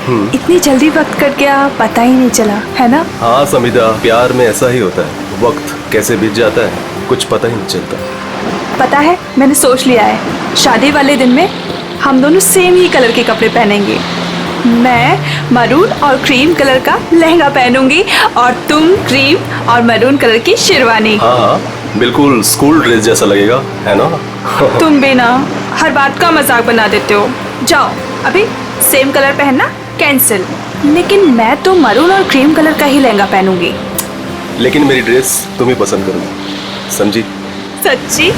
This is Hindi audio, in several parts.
इतनी जल्दी वक्त कट गया, पता ही नहीं चला, है ना? हाँ समिधा, प्यार में ऐसा ही होता है, वक्त कैसे बीत जाता है कुछ पता ही नहीं चलता। पता है, मैंने सोच लिया है, शादी वाले दिन में हम दोनों सेम ही कलर के कपड़े पहनेंगे। मैं मरून और क्रीम कलर का लहंगा पहनूंगी और तुम क्रीम और मरून कलर की शेरवानी। हाँ हाँ, बिल्कुल स्कूल ड्रेस जैसा लगेगा, है ना? तुम भी ना हर बात का मजाक बना देते हो। जाओ अभी सेम कलर पहनना कैंसिल। लेकिन मैं तो मरून और क्रीम कलर का ही लहंगा पहनूंगी। लेकिन मेरी ड्रेस तुम ही पसंद करोगी, समझी? सच्ची?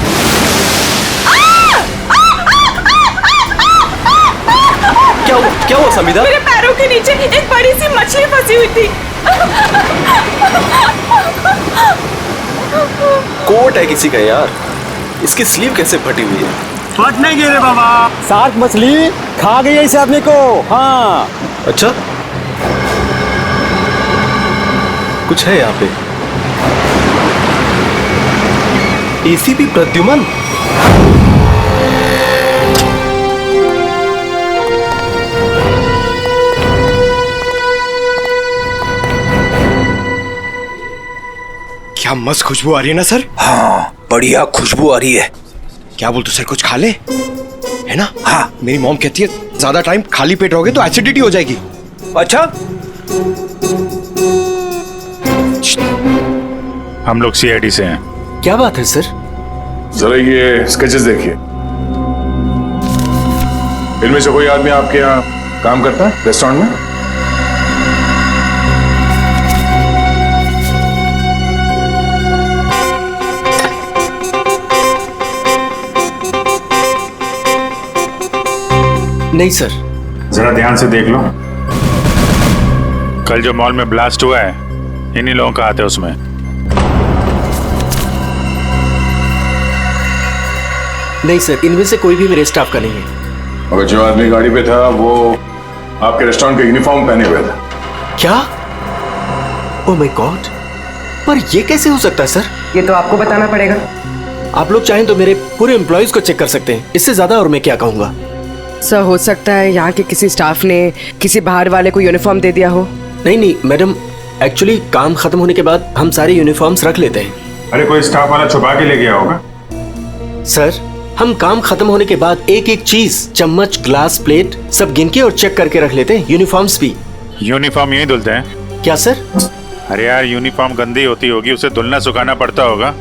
क्या हुआ समिधा? मेरे पैरों के नीचे एक बड़ी सी मछली फंसी हुई थी। कोट है किसी का यार, इसकी स्लीव कैसे फटी हुई है? फट नहीं गई रे बाबा, शार्क मछली खा गई है इस आदमी को। हाँ अच्छा, कुछ है यहाँ पे। एसीपी प्रद्युमन, क्या मस्त खुशबू आ रही है ना सर? हाँ बढ़िया खुशबू आ रही है। क्या बोलते सर, कुछ खा ले, है ना? हाँ, मेरी मॉम कहती है ज्यादा टाइम खाली पेट रहोगे तो एसिडिटी हो जाएगी। अच्छा, हम लोग सीआईडी से हैं। क्या बात है सर? जरा ये स्केचेस देखिए। इनमें से कोई आदमी आपके यहाँ काम करता है रेस्टोरेंट में? नहीं सर। जरा ध्यान से देख लो। कल जो मॉल में ब्लास्ट हुआ है, इन्हीं लोगों का हाथ है उसमें। नहीं सर, इनमें से कोई भी मेरे स्टाफ का नहीं है। और जो आदमी गाड़ी पे था वो आपके रेस्टोरेंट का यूनिफॉर्म पहने हुए था। क्या? ओह माय गॉड, पर ये कैसे हो सकता है सर? ये तो आपको बताना पड़ेगा। आप लोग चाहें तो मेरे पूरे एम्प्लॉइज को चेक कर सकते हैं, इससे ज्यादा और मैं क्या कहूँगा। सर हो सकता है यहाँ के किसी स्टाफ ने किसी बाहर वाले को यूनिफॉर्म दे दिया हो। नहीं मैडम, एक्चुअली काम खत्म होने के बाद हम सारे यूनिफॉर्म्स रख लेते हैं। अरे कोई स्टाफ वाला छुपा के ले गया होगा। सर, हम काम खत्म होने के बाद एक एक चीज, चम्मच, ग्लास, प्लेट सब गिन के और चेक करके रख लेते हैं। यूनिफॉर्म्स भी। यूनिफॉर्म यही धुलते हैं क्या सर? अरे यार, यूनिफॉर्म गंदी होती होगी, उसे धुलना सुखाना पड़ता होगा,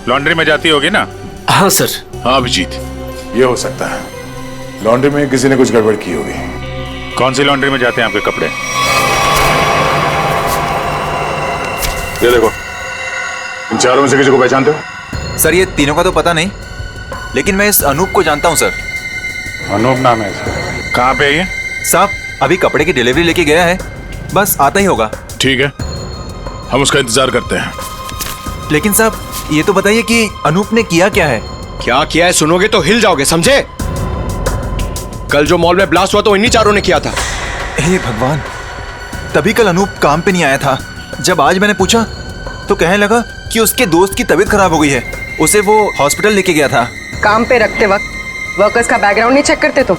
लॉन्ड्री में जाती होगी ना? हाँ सर। हाँ अभिजीत, ये हो सकता है, लॉन्ड्री में किसी ने कुछ गड़बड़ की होगी। कौन सी लॉन्ड्री में जाते हैं आपके कपड़े? ये देखो, इन चारों में से किसी को पहचानते हो? सर ये तीनों का तो पता नहीं, लेकिन मैं इस अनूप को जानता हूँ सर। अनूप नाम है इसका। कहाँ पे है ये? साहब अभी कपड़े की डिलीवरी लेके गया है, बस आता ही होगा। ठीक है, हम उसका इंतजार करते हैं। लेकिन साहब ये तो बताइए कि अनूप ने किया क्या है? क्या किया है सुनोगे तो हिल जाओगे, समझे? कल जो मॉल में ब्लास्ट हुआ तो इन्हीं चारों ने किया था। हे भगवान, तभी कल अनूप काम पे नहीं आया था। जब आज मैंने पूछा तो कहने लगा कि उसके दोस्त की तबीयत खराब हो गई है, उसे वो हॉस्पिटल लेके गया था। काम पे रखते वक्त वर्कर्स का बैकग्राउंड नहीं चेक करते तुम?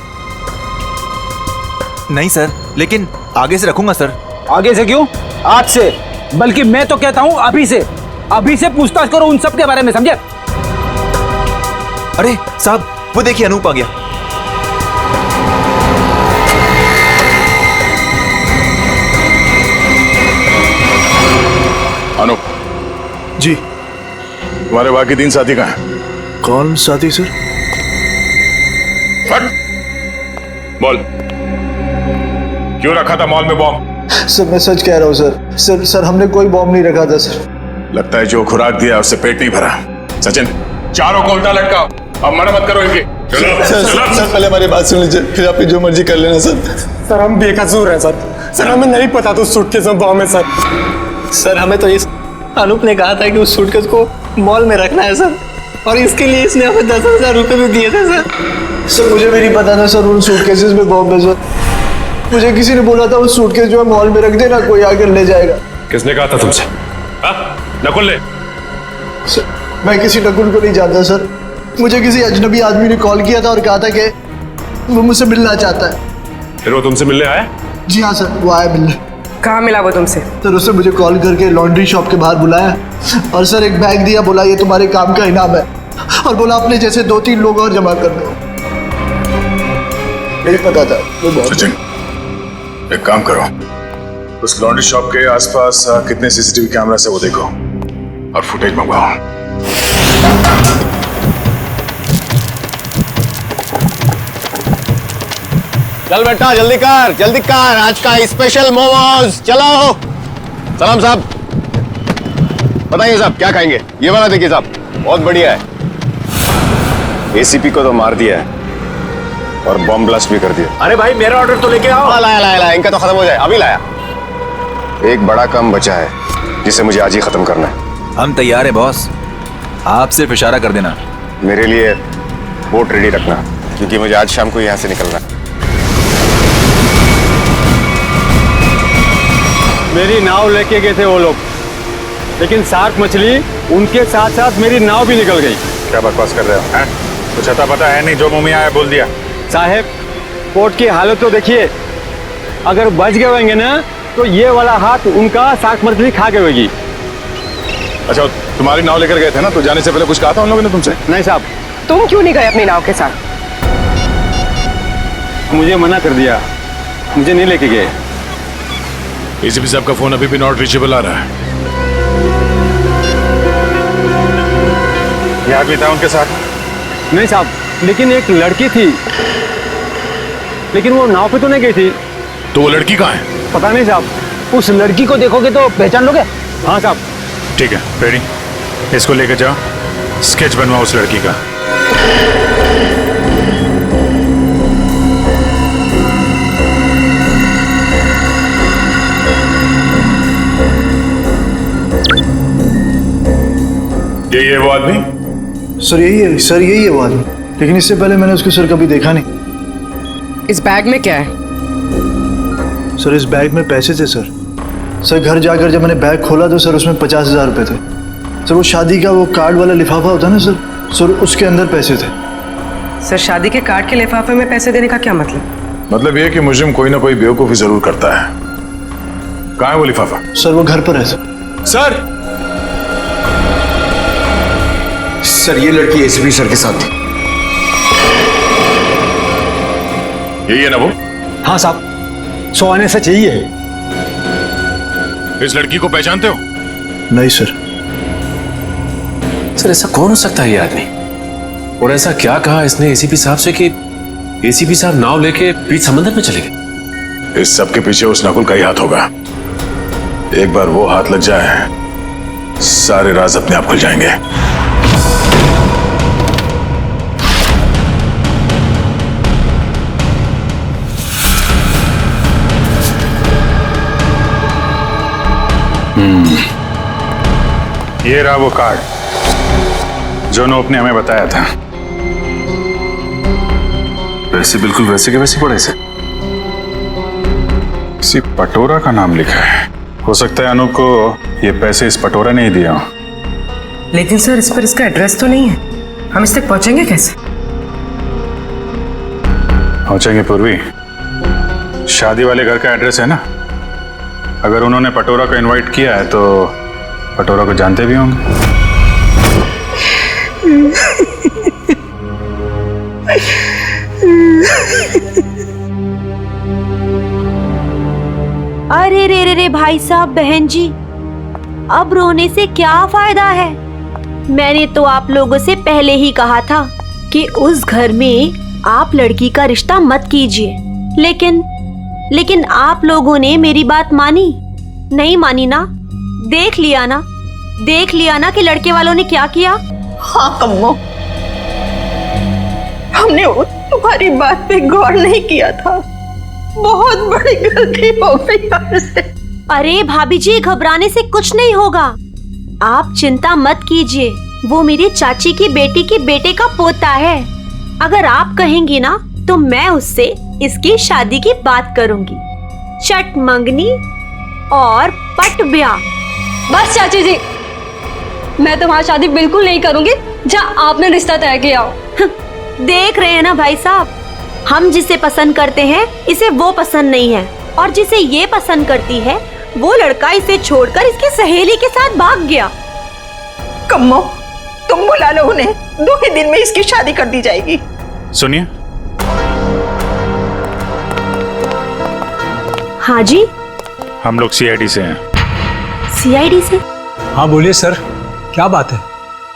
नहीं सर, लेकिन आगे से रखूंगा सर। आगे से क्यों, आज से। बल्कि मैं तो कहता हूँ अभी से पूछताछ करो उन सब के बारे में, समझे? अरे साहब वो देखिए अनूप आ गया। अनूप जी। तुम्हारे बाकी 3 साथी कहाँ हैं? कौन साथी सर? फट बोल, क्यों रखा था मॉल में बॉम्ब? सर मैं सच कह रहा हूँ सर। सर हमने कोई बॉम्ब नहीं रखा था सर। लगता है जो खुराक दिया उससे पेट नहीं भरा। सचिन, चारों को उल्टा लटकाओ, अब मना मत करो इनकी। सर पहले हमारी बात सुन लीजिए, फिर आप जो मर्जी कर लेना सर। सर हम बेकसूर हैं सर। सर हमें नहीं पता था सूटकेस में बॉम्ब है सर। सर हमें तो इस अनूप ने कहा था कि उस सूटकेस को मॉल में रखना है सर, और इसके लिए इसने हमें 10,000 रुपये भी दिए थे सर। सर मुझे भी नहीं पता था सर उन सूटकेसेस में बॉम्ब है सर। मुझे किसी ने बोला था उस सूटकेस जो है मॉल में रख देना, कोई आकर ले जाएगा। किसने कहा था तुमसे? नकुल ने? सर मैं किसी नकुल को नहीं जानता सर। मुझे किसी अजनबी आदमी ने कॉल किया था और कहा था कि वो मुझसे मिलना चाहता है। फिर वो तुमसे मिलने आया? जी हाँ सर, वो आया मिलने। कहाँ मिला वो तुमसे? सर उसने मुझे कॉल करके लॉन्ड्री शॉप के बाहर बुलाया और सर एक बैग दिया, बोला ये तुम्हारे काम का इनाम है, और बोला अपने जैसे 2-3 लोग और जमा कर दो। नहीं पता था वो बहुत। सचिन, एक काम करो, उस लॉन्ड्री शॉप के आसपास कितने सीसीटीवी कैमरा से वो देखो और फुटेज मंगवाओ। चल बेटा जल्दी कर, आज का स्पेशल मोमोज। चलो सलाम साहब, बताइए साहब क्या खाएंगे? ये वाला देखिए साहब, बहुत बढ़िया है। एसीपी को तो मार दिया है और बॉम्ब ब्लास्ट भी कर दिया। अरे भाई मेरा ऑर्डर तो लेके आओ। लाया, इनका तो खत्म हो जाए, अभी लाया। एक बड़ा काम बचा है जिसे मुझे आज ही खत्म करना है। हम तैयार है बॉस, आप सिर्फ इशारा कर देना। मेरे लिए बोट रेडी रखना, क्योंकि मुझे आज शाम को यहाँ से निकलना है। मेरी नाव लेके गए थे वो लोग, लेकिन शार्क मछली उनके साथ साथ मेरी नाव भी निकल गई। क्या बकवास कर रहे हो? हैं? कुछ अता पता है नहीं, जो मुंह में आया बोल दिया। साहब कोर्ट की हालत तो देखिए, अगर बच गए होंगे ना तो ये वाला हाथ उनका शार्क मछली खा गई होगी। अच्छा, तुम्हारी नाव लेकर गए थे ना, तो जाने से पहले कुछ कहा था उन लोगों ने तुमसे? नहीं साहब, तुम क्यों नहीं गए अपनी नाव के साथ? मुझे मना कर दिया, मुझे नहीं लेके गए। एसीपी साहब का फोन अभी भी नॉट रीचेबल आ रहा है। ये आदमी था उनके साथ? नहीं साहब, लेकिन एक लड़की थी, लेकिन वो नाव पे तो नहीं गई थी। तो वो लड़की कहाँ है? पता नहीं साहब, उस लड़की को देखोगे तो पहचान लोगे। हाँ साहब। ठीक है, रेडी, इसको लेकर जाओ, स्केच बनवाओ उस लड़की का। यही है वो आदमी? सर यही है वो आदमी, लेकिन इससे पहले मैंने उसको सर कभी देखा नहीं। इस बैग में क्या है? सर इस बैग में पैसे थे सर घर जाकर जब मैंने बैग खोला तो सर उसमें 50,000 रुपये थे। सर वो शादी का वो कार्ड वाला लिफाफा होता है ना सर उसके अंदर पैसे थे। सर शादी के कार्ड के लिफाफे में पैसे देने का क्या मतलब? मतलब ये कि मुजरिम कोई ना कोई बेवकूफी जरूर करता है। कहाँ है वो लिफाफा? सर वो घर पर है सर। सर ये लड़की एसीपी सर के साथ थी। यही है ना वो? हाँ साहब, 100 आने से चाहिए। इस लड़की को पहचानते हो? नहीं सर। सर ऐसा कौन हो सकता है ये आदमी, और ऐसा क्या कहा इसने एसीपी साहब से कि एसीपी साहब नाव लेके बीच समंदर में चले गए? इस सब के पीछे उस नकुल का ही हाथ होगा। एक बार वो हाथ लग जाए, सारे राज अपने आप खुल जाएंगे। ये रहा वो कार्ड जो नोप ने हमें बताया था। वैसे बिल्कुल वैसे के वैसे पड़े से। किसी पटोरा का नाम लिखा है। हो सकता है अनूप को ये पैसे इस पटोरा ने ही दिया हो। लेकिन सर इस पर इसका एड्रेस तो नहीं है, हम इस तक पहुंचेंगे कैसे? पहुंचेंगे पूर्वी, शादी वाले घर का एड्रेस है ना। अगर उन्होंने पटोरा को इनवाइट किया है तो पटोरा को जानते भी होंगे। अरे रे भाई साहब, बहन जी, अब रोने से क्या फायदा है? मैंने तो आप लोगों से पहले ही कहा था कि उस घर में आप लड़की का रिश्ता मत कीजिए, लेकिन आप लोगों ने मेरी बात मानी नहीं मानी ना? देख लिया ना कि लड़के वालों ने क्या किया। हाँ कम्मो, हमने तुम्हारी बात पे गौर नहीं किया था, बहुत बड़ी गलती हो गई हमसे। अरे भाभी जी, घबराने से कुछ नहीं होगा, आप चिंता मत कीजिए। वो मेरी चाची की बेटी के बेटे का पोता है। अगर आप कहेंगी ना तो मैं उससे इसकी शादी की बात करूंगी। चट मंगनी और पट ब्याह। बस चाची जी, मैं तुम्हारी शादी बिल्कुल नहीं करूंगी जहाँ आपने रिश्ता तय किया हो। देख रहे हैं ना भाई साहब, हम जिसे पसंद करते हैं इसे वो पसंद नहीं है, और जिसे ये पसंद करती है वो लड़का इसे छोड़कर इसकी सहेली के साथ भाग गया। कम्मो, तुम बुला लो उन्हें, 2 ही दिन में इसकी शादी कर दी जाएगी। सुनिए। हाँ जी। हम लोग सीआईडी से हैं। सीआईडी से? हाँ बोलिए सर, क्या बात है?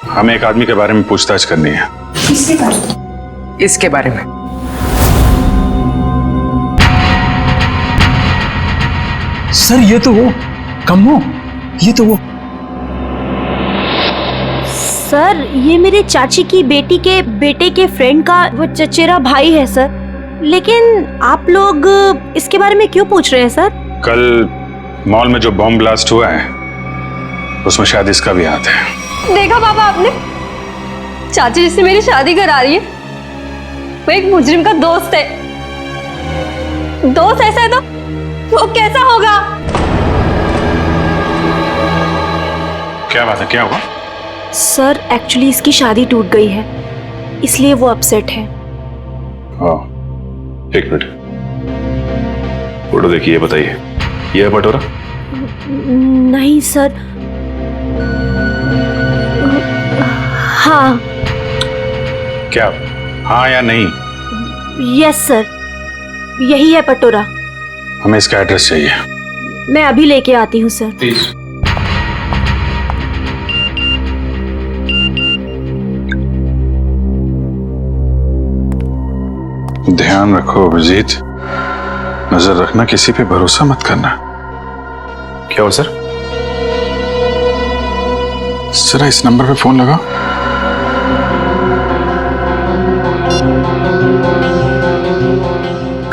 हमें एक आदमी के बारे में पूछताछ करनी है। इसके बारे में? सर ये तो वो कम्मो, ये तो वो। सर ये मेरे चाची की बेटी के बेटे के फ्रेंड का वो चचेरा भाई है सर। लेकिन आप लोग इसके बारे में क्यों पूछ रहे हैं सर? कल मॉल में जो बॉम्ब ब्लास्ट हुआ है उसमें शायद इसका भी हाथ है। देखा पापा आपने, चाची जिससे मेरी शादी करा रही है वो एक मुजरिम का दोस्त है। दोस्त ऐसा है तो वो कैसा होगा? क्या बात है, क्या हुआ? सर एक्चुअली इसकी शादी टूट गई है, इसलिए वो अपसेट है। एक मिनट, फोटो देखिए, बताइए ये है पटोरा? नहीं सर। हाँ। क्या हाँ या नहीं? यस सर, यही है पटोरा। हमें इसका एड्रेस चाहिए। मैं अभी लेके आती हूँ सर। प्लीज। ध्यान रखो अभिजीत, नजर रखना, किसी पे भरोसा मत करना। क्या हो सर? जरा इस नंबर पे फोन लगाओ।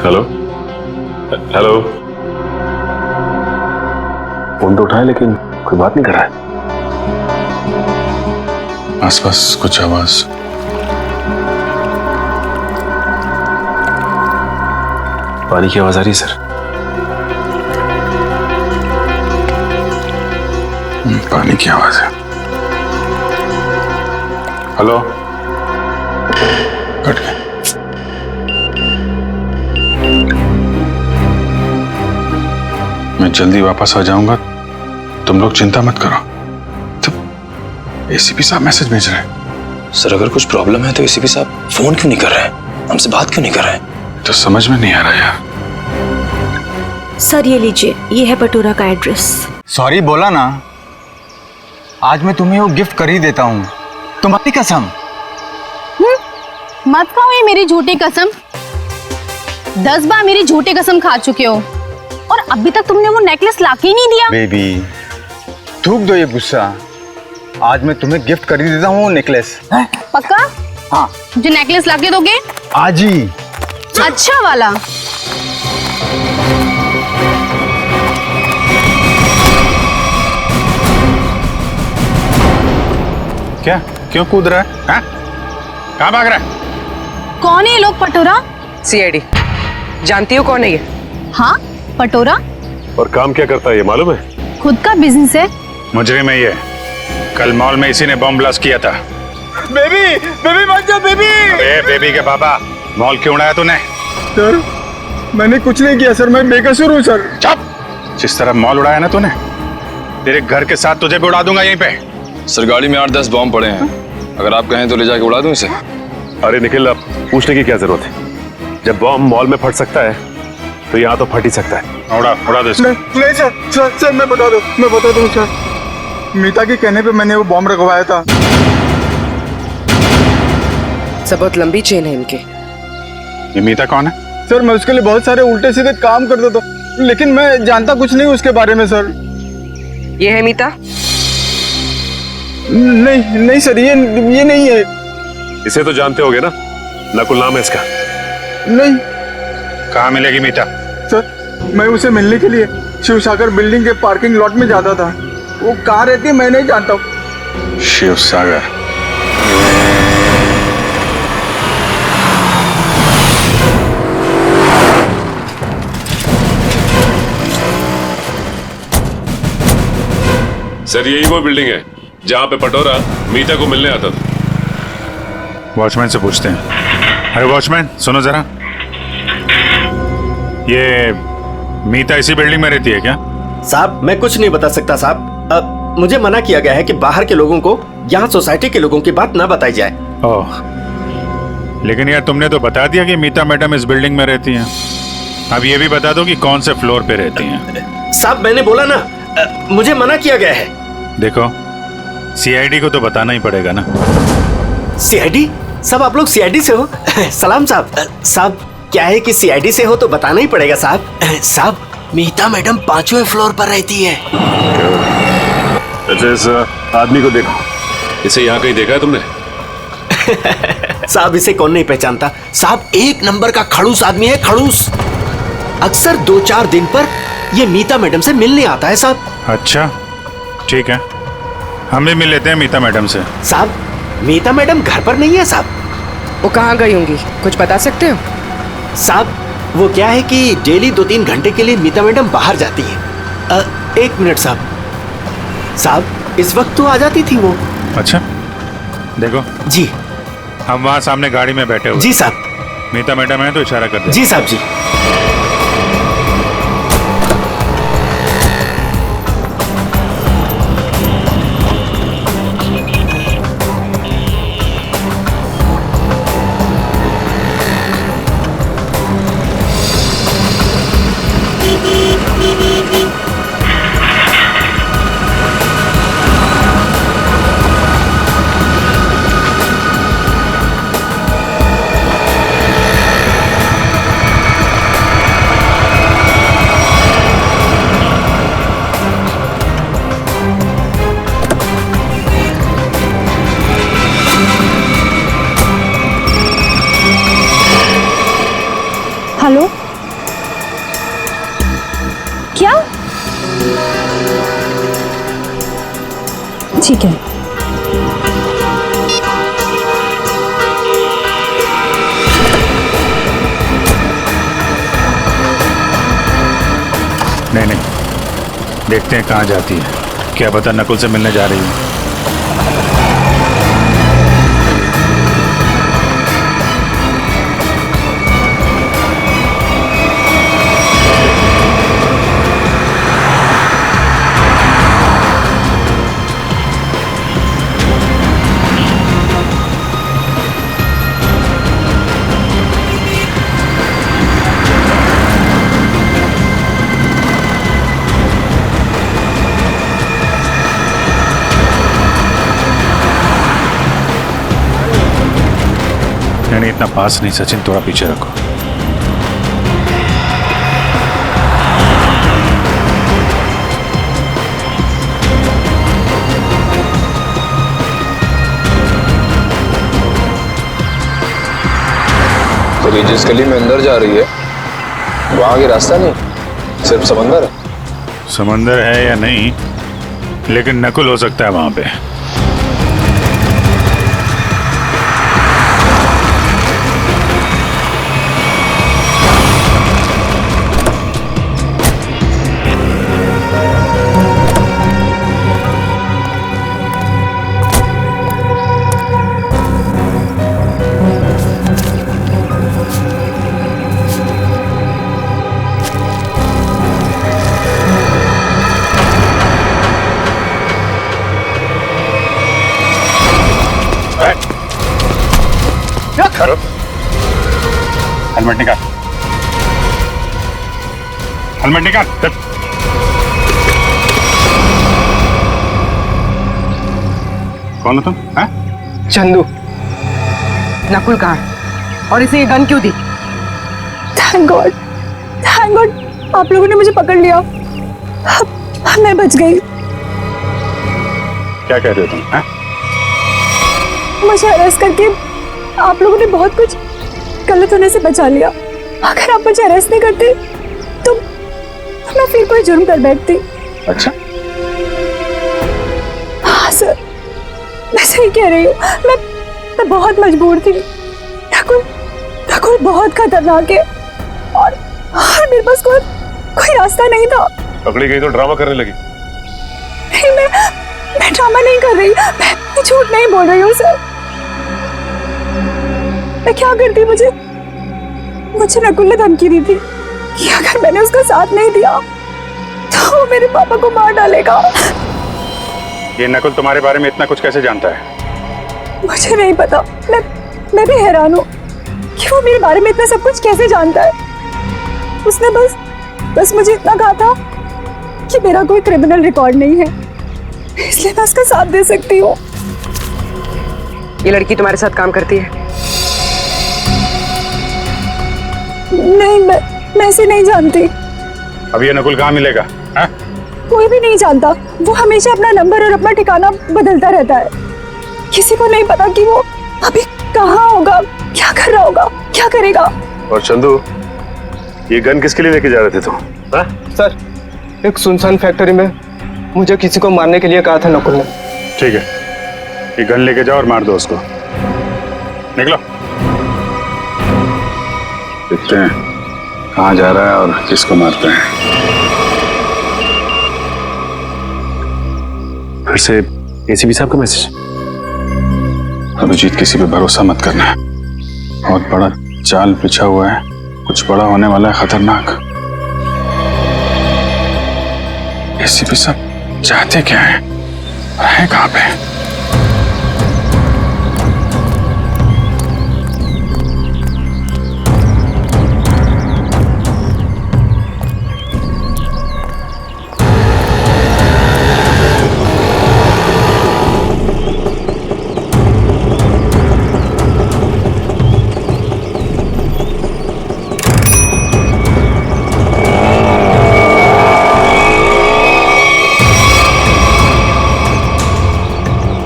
Hello hello. फोन तो उठाए लेकिन कोई बात नहीं कर रहा है। आसपास कुछ आवाज। पानी की आवाज आ रही है सर। पानी की आवाज है। हेलो, कट गया। मैं जल्दी वापस आ जाऊंगा, तुम लोग चिंता मत करो। तो एसीपी साहब मैसेज भेज रहे हैं। सर अगर कुछ प्रॉब्लम है तो एसीपी साहब फोन क्यों नहीं कर रहे हैं, हमसे बात क्यों नहीं कर रहे हैं? तो समझ में नहीं आ रहा यार। सर ये लीजिए, ये है पटोरा का एड्रेस। सॉरी बोला ना, आज मैं तुम्हें वो गिफ्ट कर ही देता हूँ, तुम्हारी कसम। मत खाओ ये मेरी झूठी कसम। 10 बार मेरी झूठी कसम खा चुके हो और अभी तक तुमने वो नेकलेस लाके ही नहीं दिया। बेबी थूक दो ये गुस्सा, आज मैं तुम्हें गिफ्ट कर ही देता हूँ वो नेकलेस। पक्का? हाँ। जो नेकलेस लाके दोगे? आज ही। अच्छा वाला। क्या, क्यों कूद रहा है? हाँ? कहाँ भाग रहा है? कौन है ये लोग? पटोरा? सीआईडी। जानती हो कौन है ये? हाँ पटोरा। और काम क्या करता है ये मालूम है? खुद का बिजनेस है। मुजरिम है ये, कल मॉल में इसी ने बॉम्ब ब्लास्ट किया था। बेबी बेबी मत जा बेबी। अरे बेबी के बाबा, मॉल क्यों उड़ाया तूने? सर मैंने कुछ नहीं किया सर, मैं बेकसूर हूँ सर। चुप! जिस तरह मॉल उड़ाया ना तूने, तेरे घर के साथ तुझे भी उड़ा दूंगा यहीं पे। सर गाड़ी में 8-10 बॉम्ब पड़े हैं, अगर आप कहें तो ले जाके उड़ा दूं इसे। अरे निखिल, अब पूछने की क्या जरूरत है? जब बॉम्ब मॉल में फट सकता है तो यहाँ तो फट ही सकता है। उड़ा दो इसको। नहीं सर मैं बता दूं सर, मीता के कहने पे मैंने वो बॉम्ब रखवाया था। सब बहुत लंबी चेन है इनके। ये मीता कौन है? सर मैं उसके लिए बहुत सारे उल्टे सीधे काम करता था, लेकिन मैं जानता कुछ नहीं उसके बारे में सर। ये है मीता? नहीं सर, ये नहीं है। इसे तो जानते होगे ना, नकुल नाम है इसका। नहीं। कहाँ मिलेगी मीता? सर मैं उसे मिलने के लिए शिव सागर बिल्डिंग के पार्किंग लॉट में जाता था, वो कहाँ रहती है मैं नहीं जानता हूँ। शिव सागर? सर यही वो बिल्डिंग है जहाँ पे पटोरा मीता को मिलने आता था। वॉचमैन से पूछते हैं। अरे वॉचमैन सुनो जरा, ये मीता इसी बिल्डिंग में रहती है क्या? साहब मैं कुछ नहीं बता सकता साहब। मुझे मना किया गया है कि बाहर के लोगों को यहाँ सोसाइटी के लोगों की बात ना बताई जाए। ओह, लेकिन यार तुमने तो बता दिया कि मीता मैडम इस बिल्डिंग में रहती हैं। अब ये भी बता दो कि कौन से फ्लोर पे रहती हैं। साहब मैंने बोला ना, मुझे मना किया गया है। देखो, सीआईडी को तो बताना ही पड़ेगा ना। सीआईडी? सब आप लोग सीआईडी से हो? सलाम साहब। साहब क्या है कि सीआईडी से हो तो बताना ही पड़ेगा साहब। साहब मीता मैडम 5वें फ्लोर पर रहती है। अच्छा, इस आदमी को देखो। इसे यहाँ कहीं देखा है तुमने? साहब इसे कौन नहीं पहचानता। साहब 1 नंबर का खड़ूस आदमी है, खड़ूस। अक्सर 2-4 दिन पर ये मीता मैडम से मिलने आता है साहब। अच्छा ठीक है, हम भी मिल लेते हैं मीता मैडम से। साहब मीता मैडम घर पर नहीं है साहब। वो कहाँ गई होंगी, कुछ बता सकते हो? साहब वो क्या है कि डेली 2-3 घंटे के लिए मीता मैडम बाहर जाती है। 1 मिनट साहब। साहब इस वक्त तो आ जाती थी वो। अच्छा देखो जी, हम वहाँ सामने गाड़ी में बैठे हुए। जी साहब। मीता मैडम है तो इशारा कर दे। जी साहब जी। हेलो, क्या? ठीक है। नहीं, देखते हैं कहाँ जाती है। क्या पता नकुल से मिलने जा रही है। नहीं, इतना पास नहीं सचिन, थोड़ा पीछे रखो। तो ये जिस गली में अंदर जा रही है वहां आगे रास्ता नहीं, सिर्फ समंदर है। समंदर है या नहीं, लेकिन नकुल हो सकता है वहां पे। हेलमेट निकाल, हेलमेट निकाल। कौन हो तुम? चंदू। नकुल कहाँ है और इसे ये गन क्यों दी? थैंक गॉड, थैंक गॉड आप लोगों ने मुझे पकड़ लिया। अब मैं बच गई। क्या कह रहे हो तुम? मुझे अरेस्ट करके आप लोगों ने बहुत कुछ गलत होने से बचा लिया। अगर आप मुझे अरेस्ट नहीं करते तो मैं फिर कोई जुर्म कर बैठती। अच्छा हाँ सर, मैं सही कह रही हूँ। मैं बहुत मजबूर थी। नकुल बहुत खतरनाक है और मेरे पास कोई रास्ता नहीं था। पकड़ी गई तो ड्रामा करने लगी। नहीं, मैं ड्रामा नहीं कर रही। मैं झूठ नहीं बोल रही हूँ सर। मैं क्या करती, मुझे नकुल ने धमकी दी थी कि अगर मैंने उसका साथ नहीं दिया तो वो मेरे पापा को मार डालेगा। ये नकुल तुम्हारे बारे में इतना कुछ कैसे जानता है? मुझे नहीं पता, मैं भी हैरान हूँ कि वो मेरे बारे में इतना सब कुछ कैसे जानता है। उसने बस मुझे इतना कहा था कि मेरा कोई क्रिमिनल रिकॉर्ड नहीं है, इसलिए मैं उसका साथ दे सकती हूँ। ये लड़की तुम्हारे साथ काम करती है? नहीं, मैं इसे नहीं जानती। अब ये नकुल कहाँ मिलेगा? हा? कोई भी नहीं जानता। वो हमेशा अपना नंबर और अपना ठिकाना बदलता रहता है। किसी को नहीं पता कि वो अभी कहाँ होगा, क्या कर रहा होगा, क्या करेगा। और चंदू, ये गन किसके लिए लेके जा रहे थे तुम? सर, एक सुनसान फैक्ट्री में मुझे किसी को मारने के लिए कहा था नकुल ने। ठीक है, ये गन लेके जाओ और मार दो उसको। निकलो। देखते हैं कहाँ जा रहा है और किसको मारते हैं। फिर से एसीपी साहब का मैसेज। अभिजीत, किसी पे भरोसा मत करना है, बहुत बड़ा जाल बिछा हुआ है, कुछ बड़ा होने वाला है, खतरनाक। एसीपी साहब चाहते क्या है, कहाँ पे?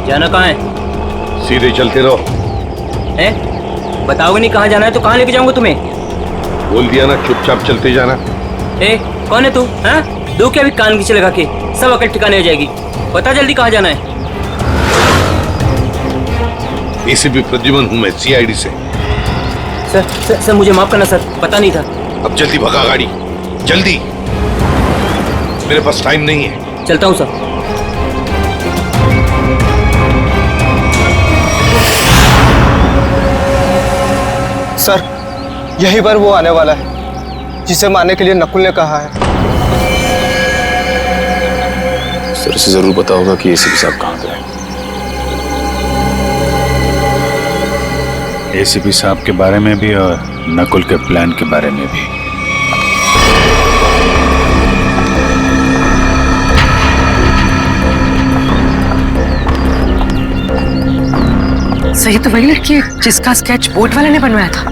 जाना कहाँ है? सीधे चलते रहो। बताओगे नहीं कहाँ जाना है तो कहाँ लेके जाऊंगा तुम्हें? बोल दिया ना, चुपचाप चलते जाना। कौन है तू? दो क्या भी कान खींचे लगा के, सब अकल ठिकाने हो जाएगी। बता जल्दी कहाँ जाना है। एसीपी प्रद्युमन हूँ मैं, सीआईडी से। सर मुझे माफ करना सर, पता नहीं था। अब जल्दी भगा गाड़ी, जल्दी, मेरे पास टाइम नहीं है। चलता हूँ सर। सर, यही बार वो आने वाला है जिसे मारने के लिए नकुल ने कहा है। सर से जरूर पता होगा कि एसीपी साहब कहाँ पे हैं। एसीपी साहब के बारे में भी और नकुल के प्लान के बारे में भी। सही तो वही लड़की है जिसका स्केच बोट वाले ने बनवाया था।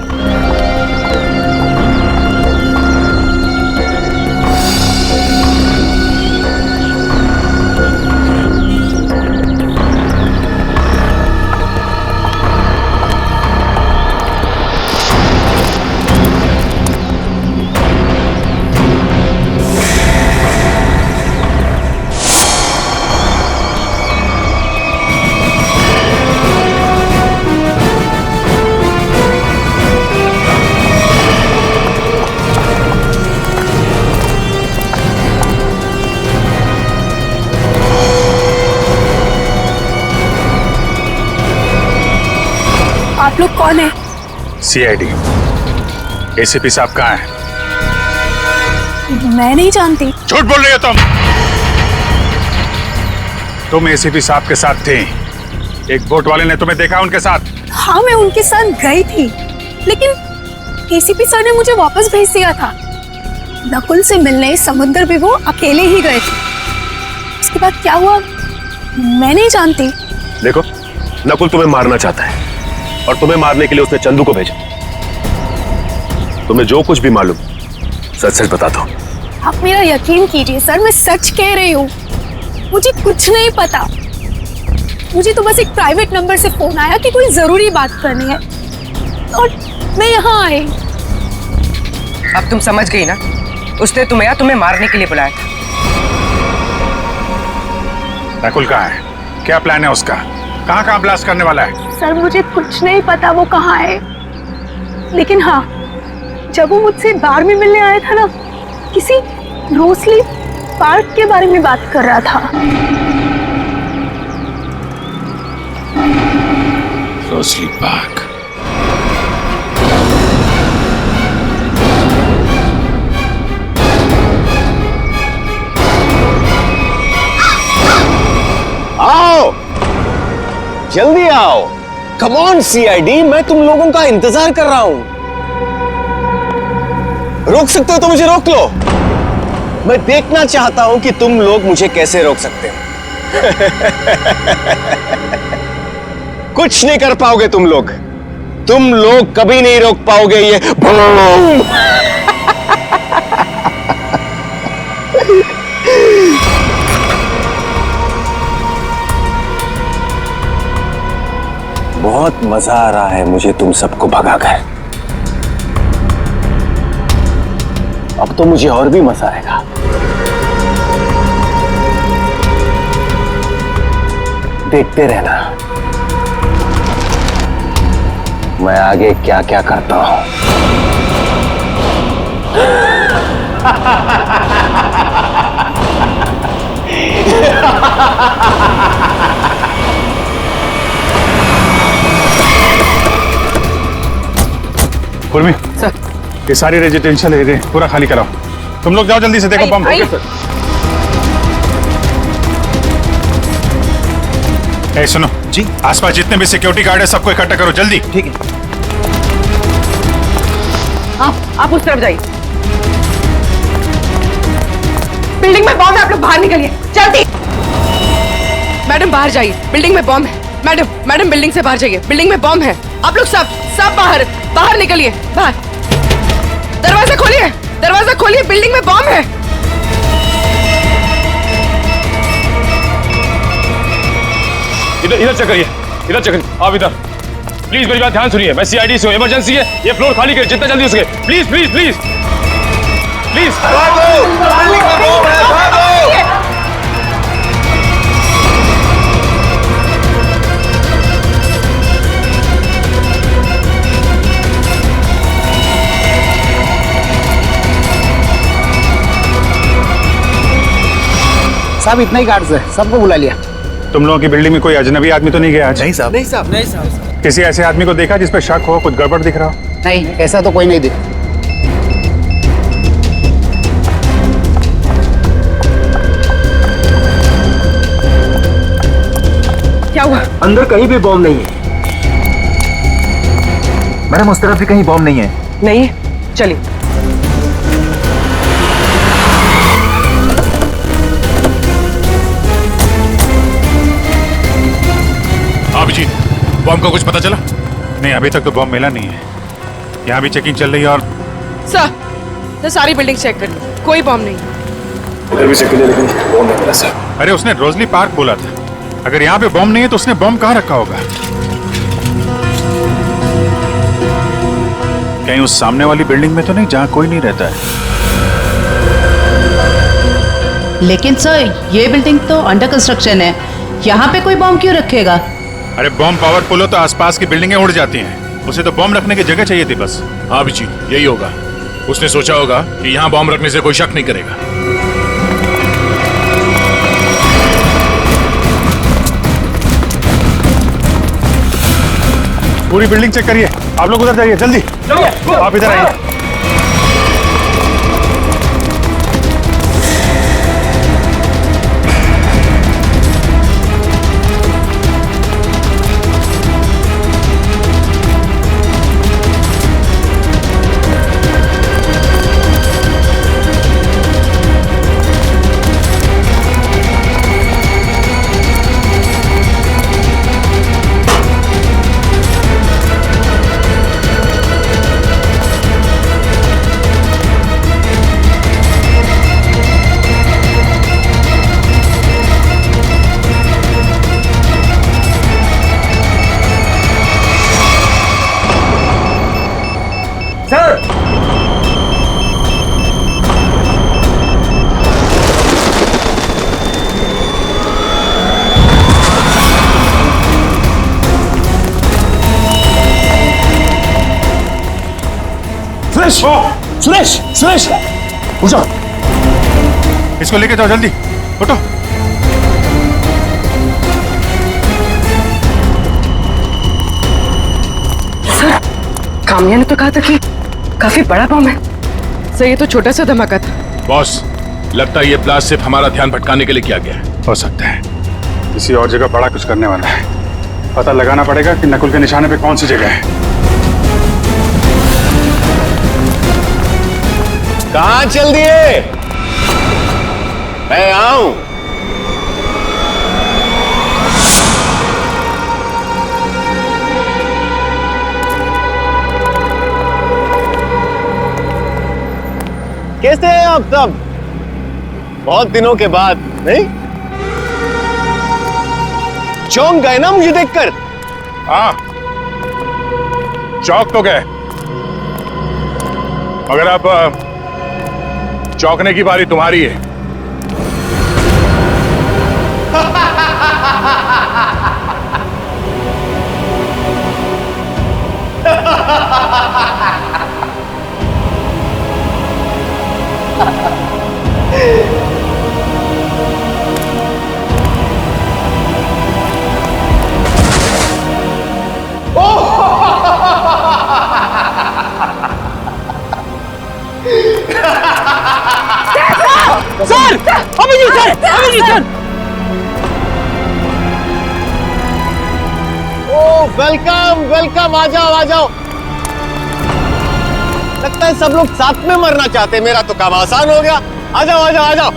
आप लोग कौन है? सीआईडी। एसीपी साहब कहाँ हैं? मैं नहीं जानती। झूठ बोल रही हो तुम एसीपी साहब के साथ थे। एक बोट वाले ने तुम्हें देखा उनके साथ? हाँ, मैं उनके साथ गई थी, लेकिन एसीपी सर ने मुझे वापस भेज दिया था। नकुल से मिलने समुद्र भी वो अकेले ही गए थे। उसके बाद क्या हुआ मैं नहीं जानती। देखो, नकुल तुम्हें मारना चाहता है और तुम्हें मारने के लिए उसने चंदू को भेजा। तुम्हें जो कुछ भी मालूम सच सच बता दो। आप मेरा यकीन कीजिए सर, मैं सच कह रही हूँ। मुझे कुछ नहीं पता। मुझे तो बस एक प्राइवेट नंबर से फोन आया कि कोई जरूरी बात करनी है और मैं यहाँ आई। अब तुम समझ गई ना, उसने तुम्हें मारने के लिए बुलाया था। नकुल कहाँ है? क्या प्लान है उसका? कहाँ ब्लास्ट करने वाला है? सर मुझे कुछ नहीं पता वो कहाँ है, लेकिन हाँ, जब वो मुझसे बार में मिलने आया था ना, किसी रोसली पार्क के बारे में बात कर रहा था। Rosalie park? जल्दी आओ। कम ऑन सीआईडी, मैं तुम लोगों का इंतजार कर रहा हूं। रोक सकते हो तो मुझे रोक लो। मैं देखना चाहता हूं कि तुम लोग मुझे कैसे रोक सकते हो। कुछ नहीं कर पाओगे तुम लोग कभी नहीं रोक पाओगे ये बूम। बहुत मजा आ रहा है मुझे तुम सबको भगाकर। अब तो मुझे और भी मजा आएगा। देखते रहना मैं आगे क्या क्या करता हूं। उर्मी सर, ये सारी रेजिडेंशियल एरिया पूरा खाली कराओ। तुम लोग जाओ जल्दी से, देखो बम। ए सुनो जी, आसपास जितने भी सिक्योरिटी गार्ड है सबको इकट्ठा करो जल्दी। ठीक है। आप उस तरफ जाइए। बिल्डिंग में बॉम्ब है, आप लोग बाहर निकलिए जल्दी। मैडम बाहर जाइए, बिल्डिंग में बॉम्ब है। मैडम बिल्डिंग से बाहर जाइए, बिल्डिंग में बॉम्ब है। आप लोग सब बाहर निकलिए। बाहर दरवाजा खोलिए, बिल्डिंग में बॉम्ब है। इधर चेक करिए, आप इधर प्लीज मेरी बात ध्यान सुनिए। मैं सीआईडी से हूं, इमरजेंसी है, ये फ्लोर खाली करिए जितना जल्दी हो सके। प्लीज प्लीज प्लीज प्लीज साहब इतना ही गार्ड्स है, सबको बुला लिया। तुम लोगों की बिल्डिंग में कोई अजनबी आदमी तो नहीं गया आज? नहीं साहब। नहीं साहब। किसी ऐसे आदमी को देखा जिस पे शक हो, कुछ गड़बड़ दिख रहा हो? नहीं, ऐसा तो कोई नहीं दिखा। क्या हुआ? अंदर कहीं भी बॉम्ब नहीं है। मैडम उस तरफ भी कहीं बॉम्ब नहीं है। नहीं, चलिए। अभिजीत, बॉम्ब का कुछ पता चला? नहीं, अभी तक तो बॉम्ब मिला नहीं है। यहाँ भी चेकिंग चल रही है और सर सारी बिल्डिंग चेक कर ली, कोई बॉम्ब नहीं। इधर भी चेक करिए, लेकिन बॉम्ब नहीं मिला सर। अरे उसने रोजली पार्क बोला था। अगर यहाँ पे बॉम्ब नहीं है तो उसने बॉम्ब कहाँ रखा होगा? कहीं उस सामने वाली बिल्डिंग में तो नहीं जहाँ कोई नहीं रहता है? लेकिन सर ये बिल्डिंग तो अंडर कंस्ट्रक्शन है, यहाँ पे कोई बॉम्ब क्यों रखेगा? अरे बॉम्ब पावरफुल हो तो आसपास की बिल्डिंगें उड़ जाती हैं। उसे तो बॉम्ब रखने की जगह चाहिए थी बस। हाँ जी, यही होगा। उसने सोचा होगा कि यहाँ बॉम्ब रखने से कोई शक नहीं करेगा। पूरी बिल्डिंग चेक करिए। आप लोग उधर जाइए जल्दी। आप इधर आइए। सुरेश उठो। इसको लेके जाओ जल्दी, उठो। सर काम्या ने तो कहा था कि काफी बड़ा बम है। सर ये तो छोटा सा धमाका था। बॉस, लगता है ये ब्लास्ट सिर्फ हमारा ध्यान भटकाने के लिए किया गया है। हो सकता है किसी और जगह बड़ा कुछ करने वाला है। पता लगाना पड़ेगा कि नकुल के निशाने पे कौन सी जगह है। कहां चल दिए? मैं आऊं। कैसे हैं आप सब? बहुत दिनों के बाद, नहीं? चौंक गए ना मुझे देखकर? हाँ, चौक तो गए, मगर अब चौंकने की बारी तुम्हारी है। Sir, Abhijit sir, Abhijit sir. Oh welcome welcome, आ जाओ आ जाओ। लगता है सब लोग साथ में मरना चाहते हैं। मेरा तो काम आसान हो गया। आ जाओ आ जाओ आ जाओ।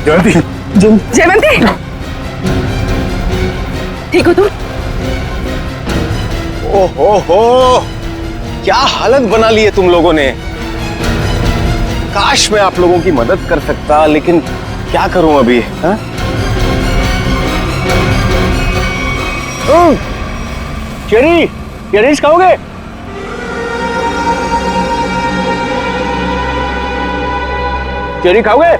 जल्दी जयवंती, ठीक हो तुम? ओहो, क्या हालत बना ली है तुम लोगों ने। काश मैं आप लोगों की मदद कर सकता, लेकिन क्या करूं अभी। हाँ? चेरीज खाओगे? चेरी खाओगे?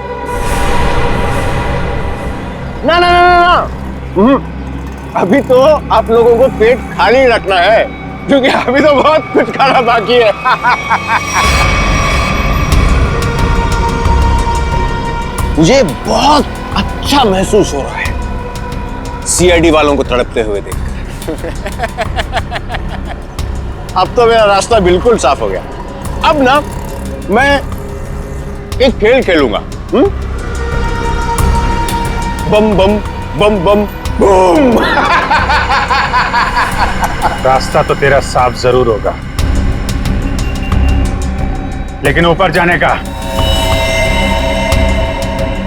ना ना ना ना, अभी तो आप लोगों को पेट खाली रखना है, क्योंकि अभी तो बहुत कुछ खाना बाकी है। मुझे बहुत अच्छा महसूस हो रहा है सीआईडी वालों को तड़पते हुए देखकर। अब तो मेरा रास्ता बिल्कुल साफ हो गया। अब ना मैं एक खेल खेलूंगा। बम बम बम बम बूम। रास्ता तो तेरा साफ जरूर होगा, लेकिन ऊपर जाने का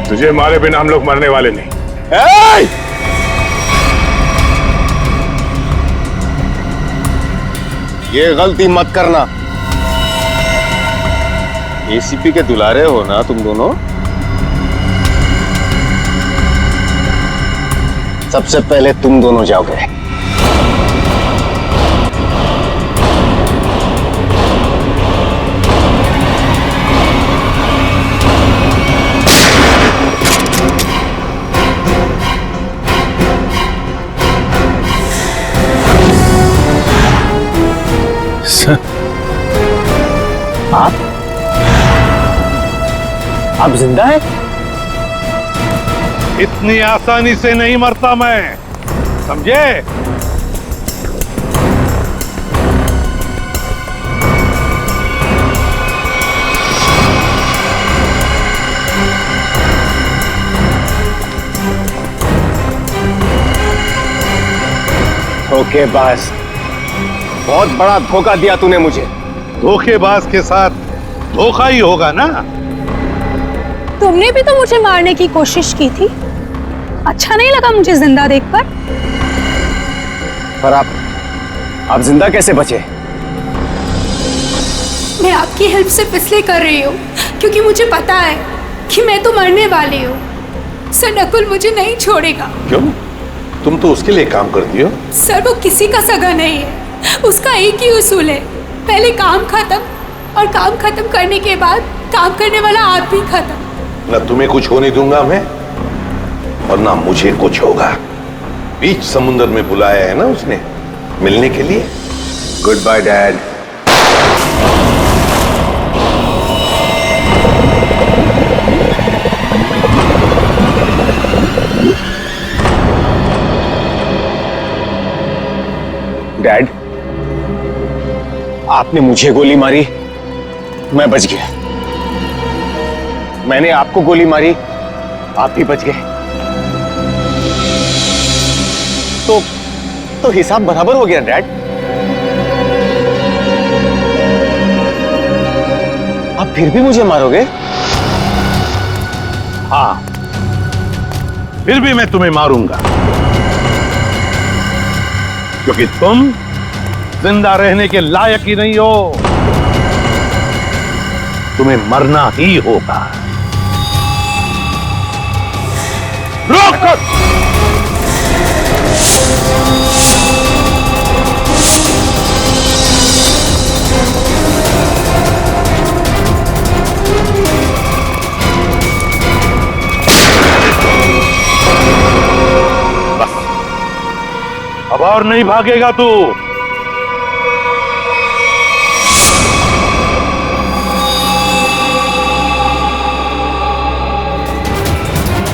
तुझे मारे बिना हम लोग मरने वाले नहीं। ये गलती मत करना। एसीपी के दुलारे हो ना तुम दोनों। सबसे पहले तुम दोनों जाओगे। आप जिंदा हैं? इतनी आसानी से नहीं मरता मैं, समझे? धोखेबाज, बहुत बड़ा धोखा दिया तूने मुझे। धोखेबाज के साथ धोखा ही होगा ना। तुमने भी तो मुझे मारने की कोशिश की थी। अच्छा नहीं लगा मुझे जिंदा देखकर। पर आप जिंदा कैसे बचे? मैं आपकी हेल्प सिर्फ इसलिए कर रही हूँ क्योंकि मुझे पता है कि मैं तो मरने वाली हूँ। सर, नकुल मुझे नहीं छोड़ेगा। क्यों? तुम तो उसके लिए काम करती हो। सर, वो किसी का सगा नहीं है। उसका एक ही उसूल है, पहले काम खत्म, और काम खत्म करने के बाद काम करने वाला आदमी खत्म। न तुम्हें कुछ होने दूंगा मैं, और ना मुझे कुछ होगा। बीच समुद्र में बुलाया है ना उसने मिलने के लिए। Good bye dad. डैड, आपने मुझे गोली मारी, मैं बच गया। मैंने आपको गोली मारी, आप भी बच गए। तो हिसाब बराबर हो गया डैड। आप फिर भी मुझे मारोगे? हाँ, फिर भी मैं तुम्हें मारूंगा, क्योंकि तुम जिंदा रहने के लायक ही नहीं हो। तुम्हें मरना ही होगा। रोक! बस, अब और नहीं भागेगा तू।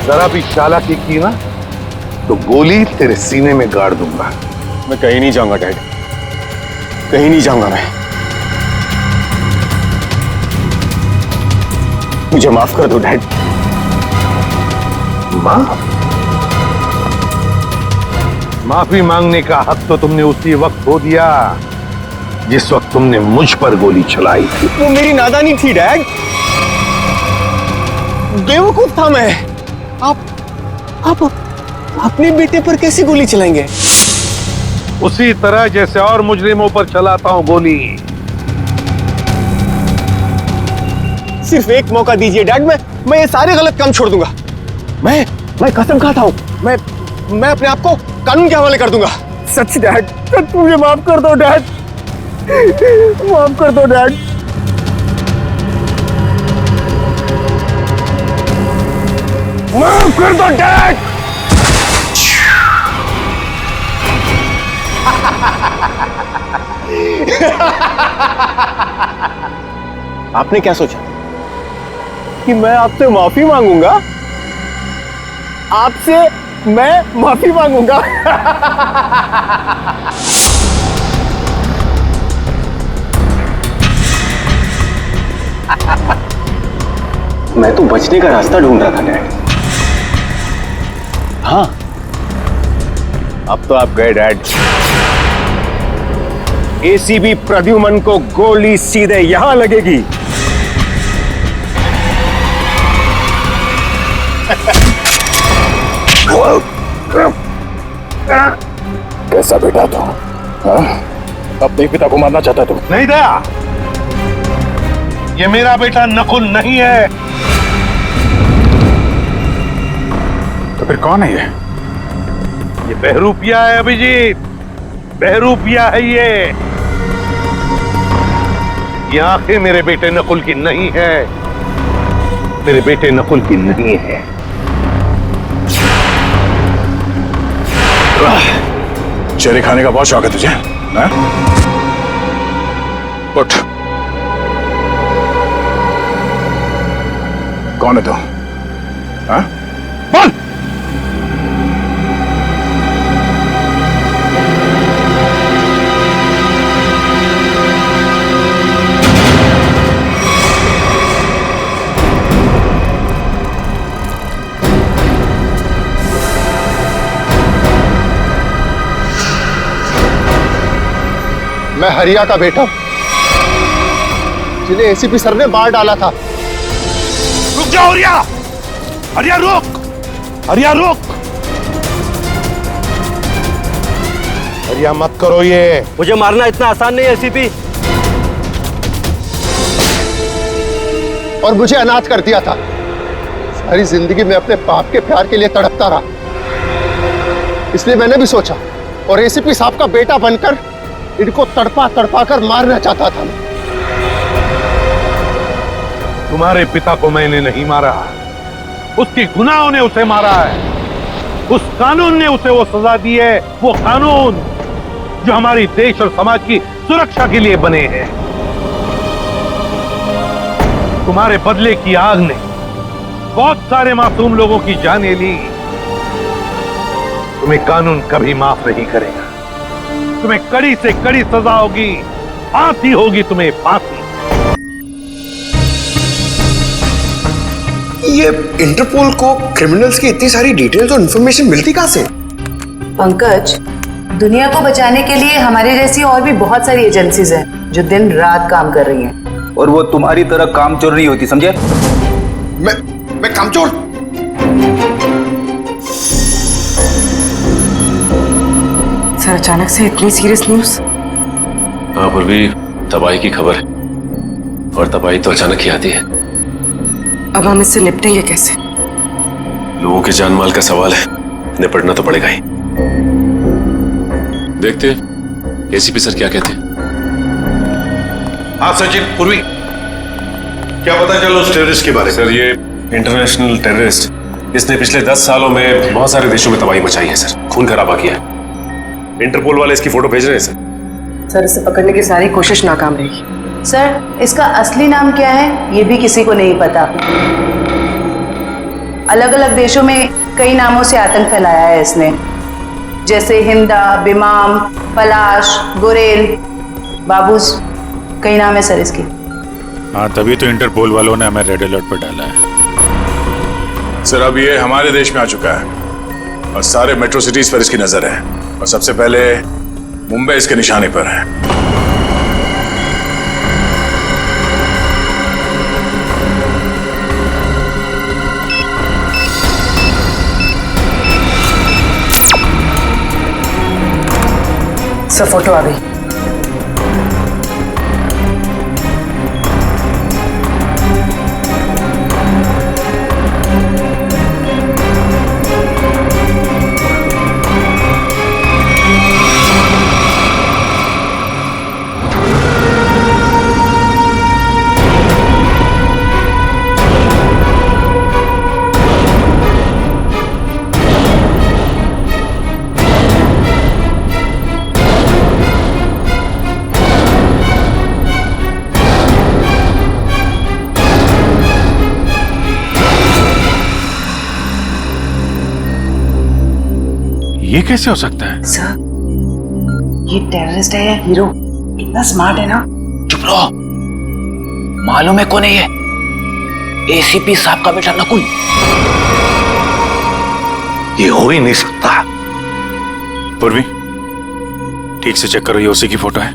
जरा भी चालाकी की ना तो गोली तेरे सीने में गाड़ दूंगा। मैं कहीं नहीं जाऊंगा डैड, कहीं नहीं जाऊंगा मैं। मुझे माफ कर दो डैड। माफी मांगने का हक तो तुमने उसी वक्त खो दिया जिस वक्त तुमने मुझ पर गोली चलाई थी। वो मेरी नादानी थी डैड, बेवकूफ था मैं। आप अपने बेटे पर कैसे गोली चलाएंगे? उसी तरह जैसे और मुजरिमों पर चलाता हूं गोली। सिर्फ एक मौका दीजिए डैड, मैं ये सारे गलत काम छोड़ दूंगा। मैं कसम खाता हूं, मैं अपने आप को कानून के हवाले कर दूंगा। सच डैड, सच मुझे माफ कर दो डैड, माफ कर दो डैड। माफ कर दो डैड। आपने क्या सोचा कि मैं आपसे माफी मांगूंगा? आपसे मैं माफी मांगूंगा? मैं तो बचने का रास्ता ढूंढ रहा था डैड। हाँ, अब तो आप गए डैड। एसीबी प्रद्युमन को गोली सीधे यहां लगेगी। कैसा बेटा था? अपने पिता को मारना चाहता तुम? नहीं दया, ये मेरा बेटा नकुल नहीं है। तो फिर कौन है ये बहरूपिया है अभिजीत, बहरूपिया है ये आंखें मेरे बेटे नकुल की नहीं है, मेरे बेटे नकुल की नहीं है। चेहरे खाने का बहुत शौक है तुझे, ना? उठ। कौन है तू? हाँ? बोल। मैं हरिया का बेटा हूं, जिन्हें एसीपी सर ने मार डाला था। रुक जाओ हरिया, हरिया रुक, हरिया रुक, हरिया मत करो ये। मुझे मारना इतना आसान नहीं है एसीपी। और मुझे अनाथ कर दिया था। सारी जिंदगी में अपने बाप के प्यार के लिए तड़पता रहा, इसलिए मैंने भी सोचा और एसीपी साहब का बेटा बनकर इनको तड़पा तड़पा कर मारना चाहता था। तुम्हारे पिता को मैंने नहीं मारा, उसके गुनाहों ने उसे मारा है। उस कानून ने उसे वो सजा दी है, वो कानून जो हमारी देश और समाज की सुरक्षा के लिए बने हैं। तुम्हारे बदले की आग ने बहुत सारे मासूम लोगों की जानें ली। तुम्हें कानून कभी माफ नहीं करेगा। तुम्हें कड़ी से कड़ी सजा होगी, फांसी होगी तुम्हें, फांसी। ये इंटरपोल को क्रिमिनल्स की इतनी सारी डिटेल्स और इन्फॉर्मेशन मिलती कहाँ से? पंकज, दुनिया को बचाने के लिए हमारे जैसी और भी बहुत सारी एजेंसीज हैं जो दिन रात काम कर रही हैं। और वो तुम्हारी तरह कामचोर नहीं होती, समझे? मैं कामचोर? सर, अचानक से इतनी सीरियस न्यूज़? हाँ पूर्वी, तबाही की खबर है, और तबाही तो अचानक ही आती है। अब हम इससे निपटेंगे कैसे? लोगों के जान माल का सवाल है, निपटना तो पड़ेगा ही। देखते एसीपी सर क्या कहते हैं। हाँ सचिन, पूर्वी, क्या पता चला उस टेररिस्ट के बारे में? सर, ये इंटरनेशनल टेररिस्ट, इसने पिछले 10 सालों में बहुत सारे देशों में तबाही मचाई है सर, खून खराबा किया है। इंटरपोल वाले इसकी फोटो भेज रहे हैं सर। सर, इसे पकड़ने की सारी कोशिश नाकाम रही। सर, इसका असली नाम क्या है ये भी किसी को नहीं पता। अलग अलग देशों में कई नामों से आतंक फैलाया है इसने, जैसे हिंदा, बिमाम, पलाश, गुरेल, बाबूस, कई नाम है सर इसके। हाँ, तभी तो इंटरपोल वालों ने हमें रेड अलर्ट पर डाला है। सर, अब ये हमारे देश में आ चुका है और सारे मेट्रो सिटीज पर इसकी नजर है, और सबसे पहले मुंबई इसके निशाने पर है। सर, फोटो आ गई। ये कैसे हो सकता है? सर, ये टेररिस्ट है या हीरो? इतना स्मार्ट है ना। चुप रहो, मालूम है कौन है ये? एसीपी साहब का बेटा नकुल। ये हो ही नहीं सकता। पूर्वी, ठीक से चेक करो, ये उसी की फोटो है।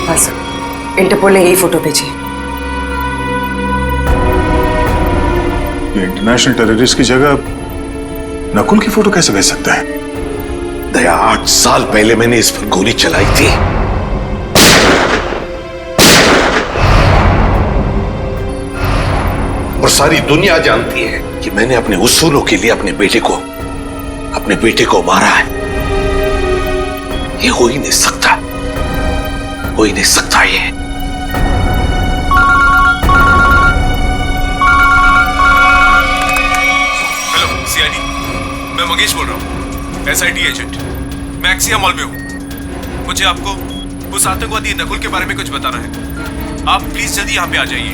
हाँ सर, इंटरपोल ने यही फोटो भेजी। इंटरनेशनल टेररिस्ट की जगह नकुल की फोटो कैसे भेज सकता है? दया, 8 साल पहले मैंने इस पर गोली चलाई थी। और सारी दुनिया जानती है कि मैंने अपने उसूलों के लिए अपने बेटे को मारा है। ये हो ही नहीं सकता, हो ही नहीं सकता ये। मैं मंगेश बोल रहा हूँ, SIT एजेंट। मैं एक्सिया मॉल में हूँ। मुझे आपको उस आतंकवादी नकुल के बारे में कुछ बताना है। आप प्लीज जल्दी यहाँ पे आ जाइए।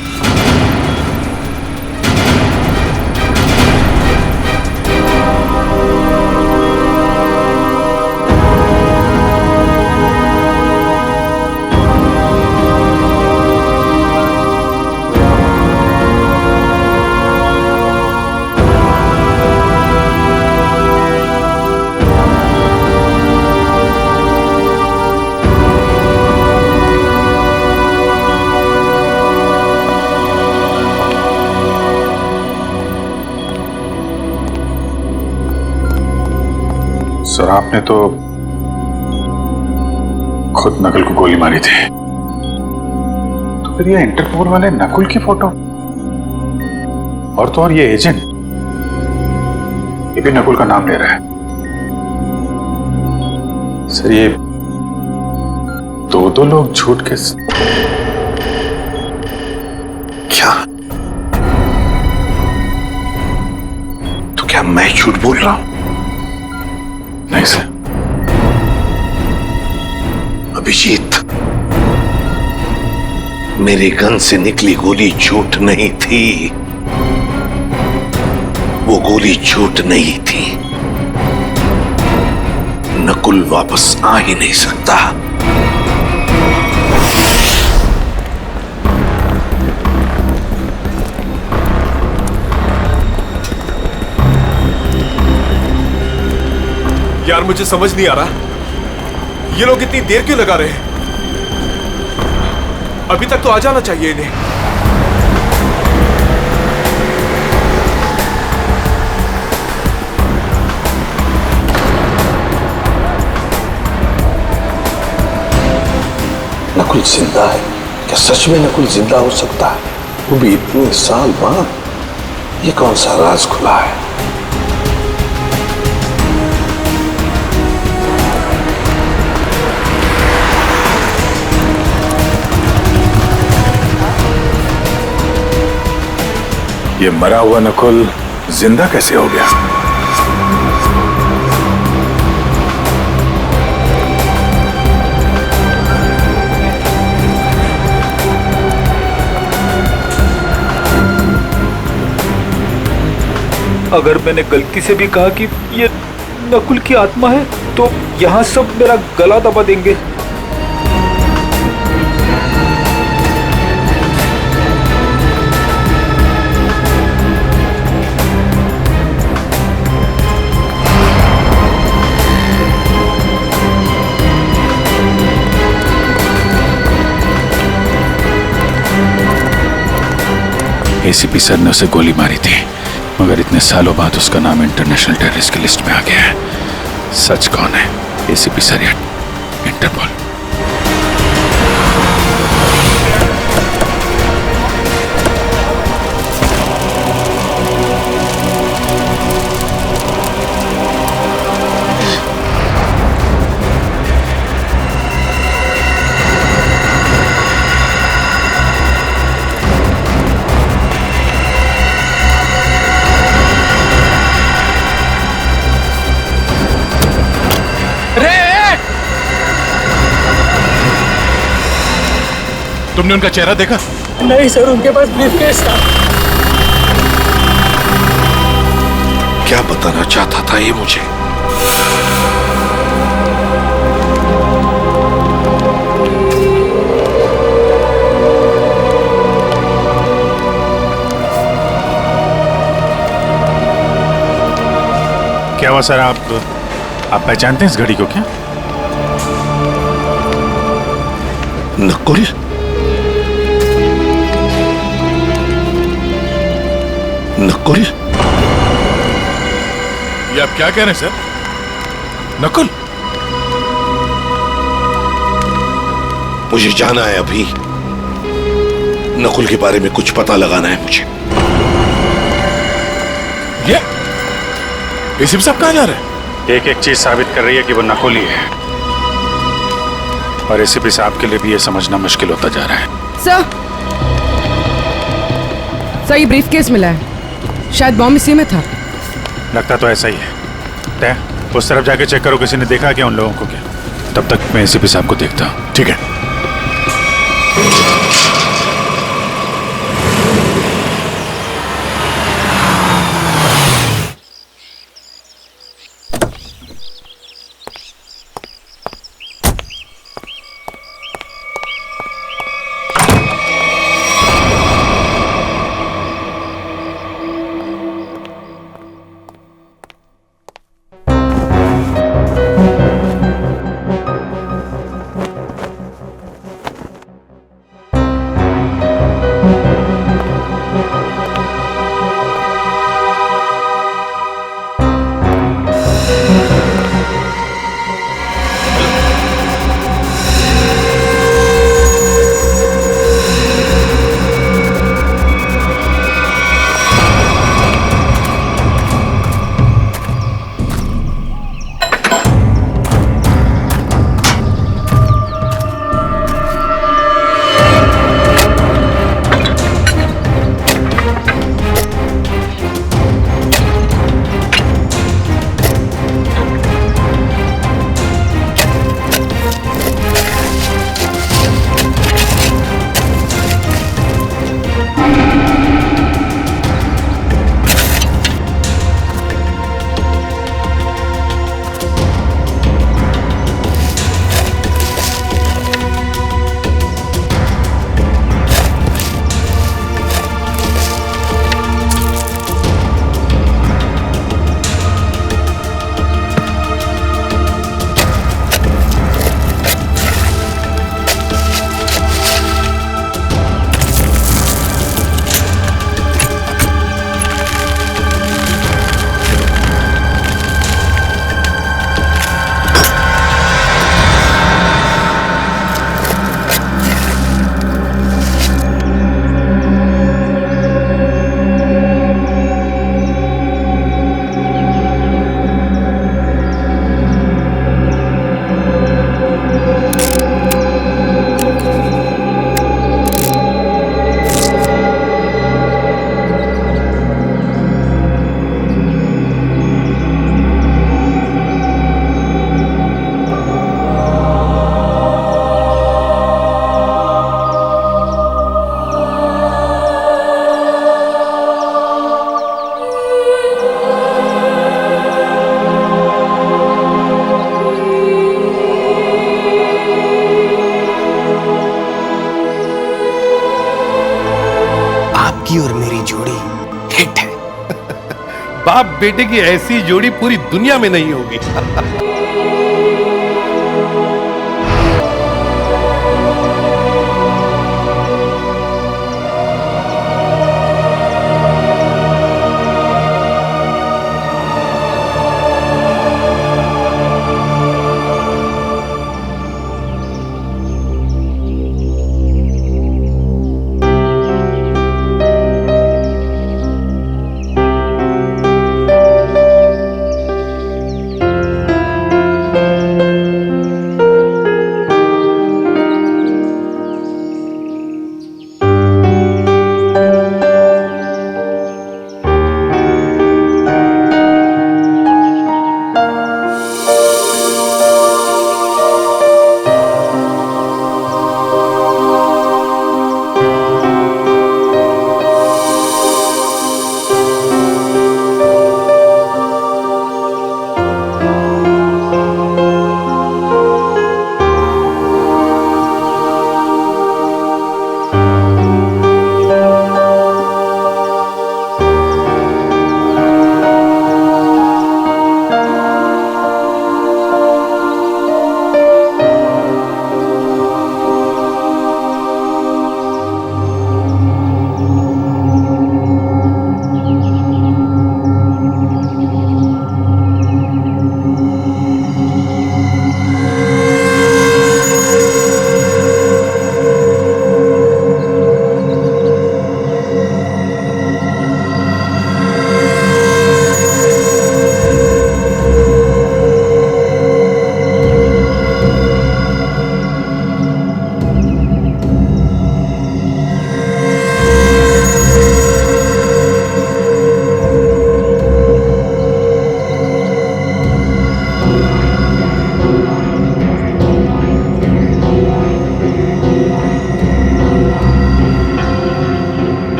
सर, आपने तो खुद नकुल को गोली मारी थी, तो फिर ये इंटरपोल वाले नकुल की फोटो, और तो और ये एजेंट, ये भी नकुल का नाम ले रहा है। सर, ये दो लोग झूठ के क्या? तो क्या मैं झूठ बोल रहा हूं? नहीं सर। अभिजीत, मेरे गन से निकली गोली झूठ नहीं थी। वो गोली झूठ नहीं थी। नकुल वापस आ ही नहीं सकता। यार मुझे समझ नहीं आ रहा ये लोग इतनी देर क्यों लगा रहे हैं। अभी तक तो आ जाना चाहिए इन्हें। नकुल जिंदा है क्या? सच में नकुल जिंदा हो सकता है? वो भी इतने साल बाद। ये कौन सा राज खुला है? ये मरा हुआ नकुल जिंदा कैसे हो गया? अगर मैंने गलती से भी कहा कि ये नकुल की आत्मा है तो यहाँ सब मेरा गला दबा देंगे। एसीपी सर ने उसे गोली मारी थी, मगर इतने सालों बाद उसका नाम इंटरनेशनल टेररिस्ट की लिस्ट में आ गया है। सच कौन है, एसीपी सर या इंटरपोल? तुमने उनका चेहरा देखा? नहीं सर, उनके पास ब्रीफकेस था। क्या बताना चाहता था ये मुझे? क्या हुआ सर? आप पहचानते हैं इस घड़ी को क्या? नकुल? नकुल? ये आप क्या कह रहे हैं सर? नकुल? मुझे जाना है अभी। नकुल के बारे में कुछ पता लगाना है मुझे। ये एसीपी साहब कहाँ जा रहे हैं? एक एक चीज साबित कर रही है कि वो नकुल ही है, और एसीपी साहब के लिए भी ये समझना मुश्किल होता जा रहा है। सर, सही ब्रीफकेस मिला है, शायद बॉम्ब इसी में था। लगता तो ऐसा ही है। तय उस तरफ जाके चेक करो, किसी ने देखा क्या उन लोगों को क्या? तब तक मैं एसीपी साहब को देखता हूँ। ठीक है। बाप बेटे की ऐसी जोड़ी पूरी दुनिया में नहीं होगी।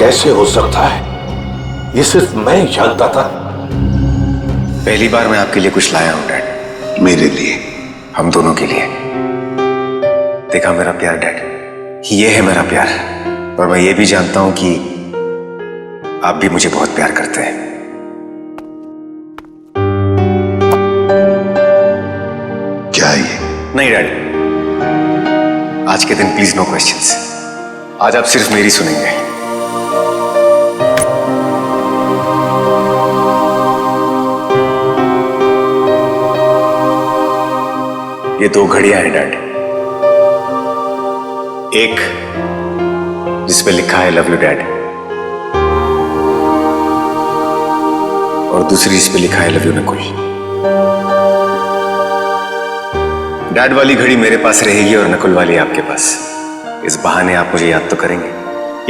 कैसे हो सकता है? ये सिर्फ मैं ही जानता था। पहली बार मैं आपके लिए कुछ लाया हूं डैड। मेरे लिए? हम दोनों के लिए। देखा मेरा प्यार डैड, ये है मेरा प्यार। और मैं ये भी जानता हूं कि आप भी मुझे बहुत प्यार करते हैं। क्या ये? नहीं डैड, आज के दिन प्लीज नो क्वेश्चंस। आज आप सिर्फ मेरी सुनेंगे। ये दो घड़ियां हैं डैड। एक जिस पे लिखा है लव यू डैड, और दूसरी जिस पे लिखा है लव यू नकुल। डैड वाली घड़ी मेरे पास रहेगी और नकुल वाली आपके पास। इस बहाने आप मुझे याद तो करेंगे।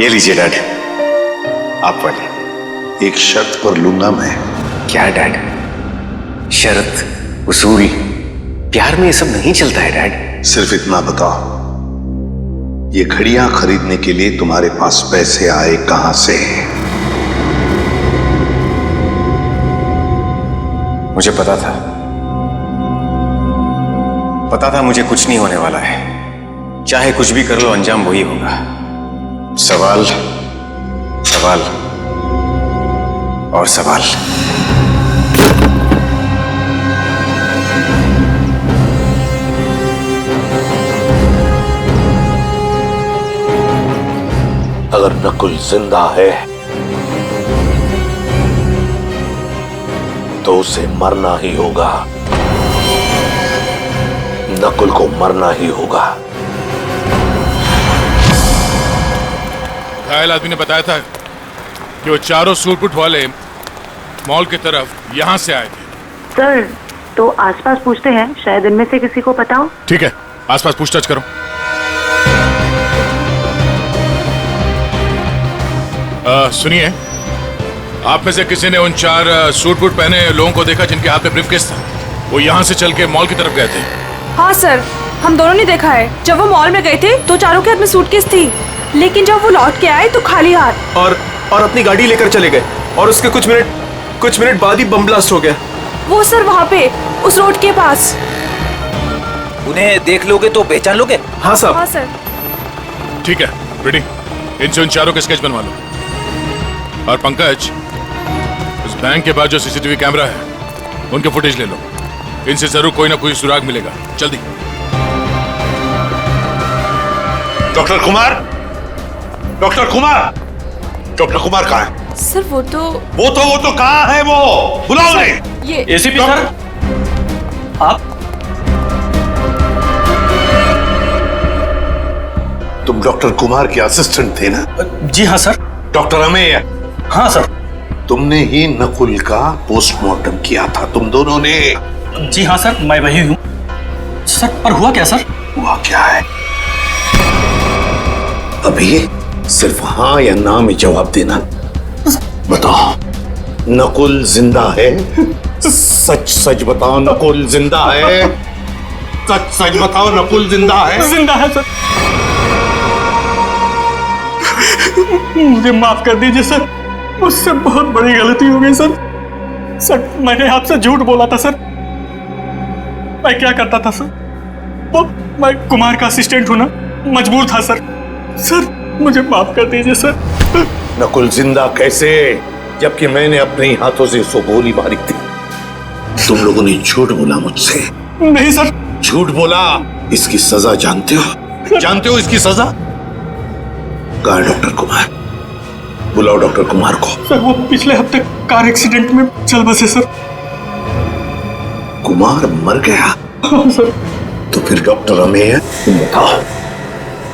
ये लीजिए डैड, आप वाली। एक शर्त पर लूंगा मैं। क्या डैड? शर्त, उसूल, प्यार में ये सब नहीं चलता है डैड। सिर्फ इतना बताओ, ये घड़ियां खरीदने के लिए तुम्हारे पास पैसे आए कहां से? मुझे पता था मुझे कुछ नहीं होने वाला है। चाहे कुछ भी कर लो, अंजाम वही होगा। सवाल, सवाल और सवाल। अगर नकुल जिंदा है तो उसे मरना ही होगा। नकुल को मरना ही होगा। घायल आदमी ने बताया था कि वो चारों सूटबूट वाले मॉल की तरफ यहां से आए थे। सर, तो आसपास पूछते हैं, शायद इनमें से किसी को पता हो। ठीक है, आसपास पूछताछ करो। सुनिए, आप में से किसी ने उन 4 सूट बूट पहने लोगों को देखा जिनके हाथ में ब्रीफकेस था? वो यहाँ से चल के मॉल की तरफ गए थे। हाँ सर, हम दोनों ने देखा है। जब वो मॉल में गए थे तो चारों के हाथ में सूटकेस थी, लेकिन जब वो लौट के आए तो खाली हाथ। और अपनी गाड़ी लेकर चले गए और उसके कुछ मिनट बाद ही बम ब्लास्ट हो गया। वो सर वहाँ पे उस रोड के पास। उन्हें देख लोगे तो पहचान लोगे? हाँ साहब। हाँ सर। ठीक है प्रीति, इनसे उन चारों के स्केच बनवा लो। और पंकज, उस बैंक के बाद जो सीसीटीवी कैमरा है उनके फुटेज ले लो। इनसे जरूर कोई ना कोई सुराग मिलेगा। जल्दी। Doctor Kumar, doctor Kumar, doctor Kumar कहाँ है? सर वो तो कहाँ है वो? बुलाओ उन्हें। ये एसीपी सर, आप तुम डॉक्टर कुमार के असिस्टेंट थे ना? जी हाँ सर। डॉक्टर अमेय? हाँ सर। तुमने ही नकुल का पोस्टमार्टम किया था, तुम दोनों ने? जी हाँ सर, मैं वही हूँ सर। पर हुआ क्या सर? हुआ क्या है अभी? सिर्फ हाँ या ना में जवाब देना। बताओ, नकुल जिंदा है? सच सच बताओ, नकुल जिंदा है? सच सच बताओ, नकुल जिंदा है? जिंदा है सर। मुझे माफ कर दीजिए सर, मुझसे बहुत बड़ी गलती हो गई सर। सर मैंने आपसे झूठ बोला था सर। मैं क्या करता था सर, वो मैं कुमार का असिस्टेंट हूं ना, मजबूर था सर। सर मुझे माफ कर दीजिए सर। नकुल जिंदा कैसे, जबकि मैंने अपने ही हाथों से उसको गोली मारी थी? तुम लोगों ने झूठ बोला मुझसे। नहीं सर। झूठ बोला। इसकी सजा जानते हो? जानते हो इसकी सजा? कहाँ है डॉक्टर कुमार? बुलाओ डॉक्टर कुमार को। सर वो पिछले हफ्ते कार एक्सीडेंट में चल बसे सर। कुमार मर गया? हाँ सर। तो फिर डॉक्टर अमेय, तुम बताओ,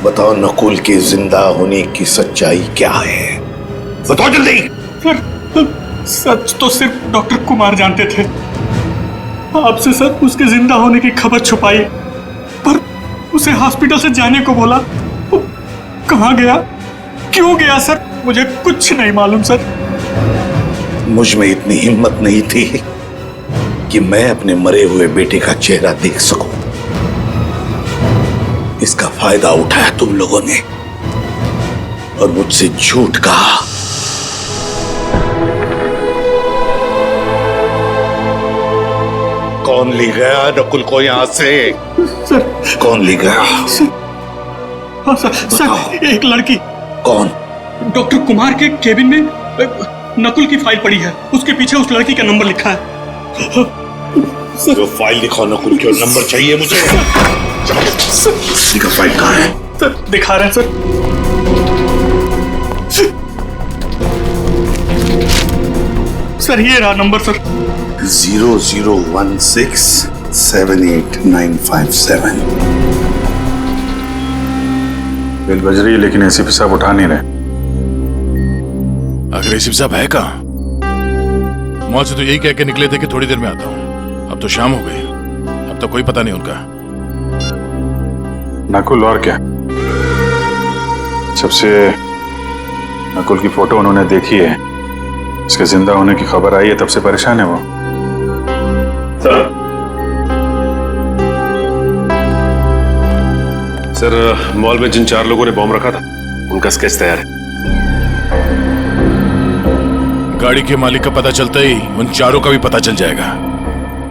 बताओ नकुल के जिंदा होने की सच्चाई क्या है? बताओ जल्दी। सर सच तो सिर्फ डॉक्टर कुमार जानते थे। आपसे सर उसके जिंदा होने की खबर छुपाई, पर उसे हॉस्पिटल से जाने को बोला। वो कहाँ गया, क्यों गया सर, मुझे कुछ नहीं मालूम सर। मुझ में इतनी हिम्मत नहीं थी कि मैं अपने मरे हुए बेटे का चेहरा देख सकूं। इसका फायदा उठाया तुम लोगों ने और मुझसे झूठ कहा। कौन ले गया नकुल को यहां से? सर कौन ले गया? हाँ सर, एक लड़की। कौन? डॉक्टर कुमार के केबिन में नकुल की फाइल पड़ी है, उसके पीछे उस लड़की का नंबर लिखा है। जो फाइल लिखा नकुल के, नंबर चाहिए मुझे। का फाइल कहाँ है? सर दिखा रहे हैं सर। सर ये रहा नंबर सर। 0016789557। बेल बज रही है लेकिन एसीपी साहब उठा नहीं रहे। अगर एसीपी साहब है कहाँ? मॉल से तो यही कह के निकले थे कि थोड़ी देर में आता हूँ। अब तो शाम हो गई, अब तो कोई पता नहीं उनका। नकुल और क्या, जब से नकुल की फोटो उन्होंने देखी है, इसके जिंदा होने की खबर आई है, तब से परेशान है वो। सर मॉल में जिन 4 लोगों ने बॉम्ब रखा था उनका स्केच तैयार है। गाड़ी के मालिक का पता चलता ही उन 4 का भी पता चल जाएगा।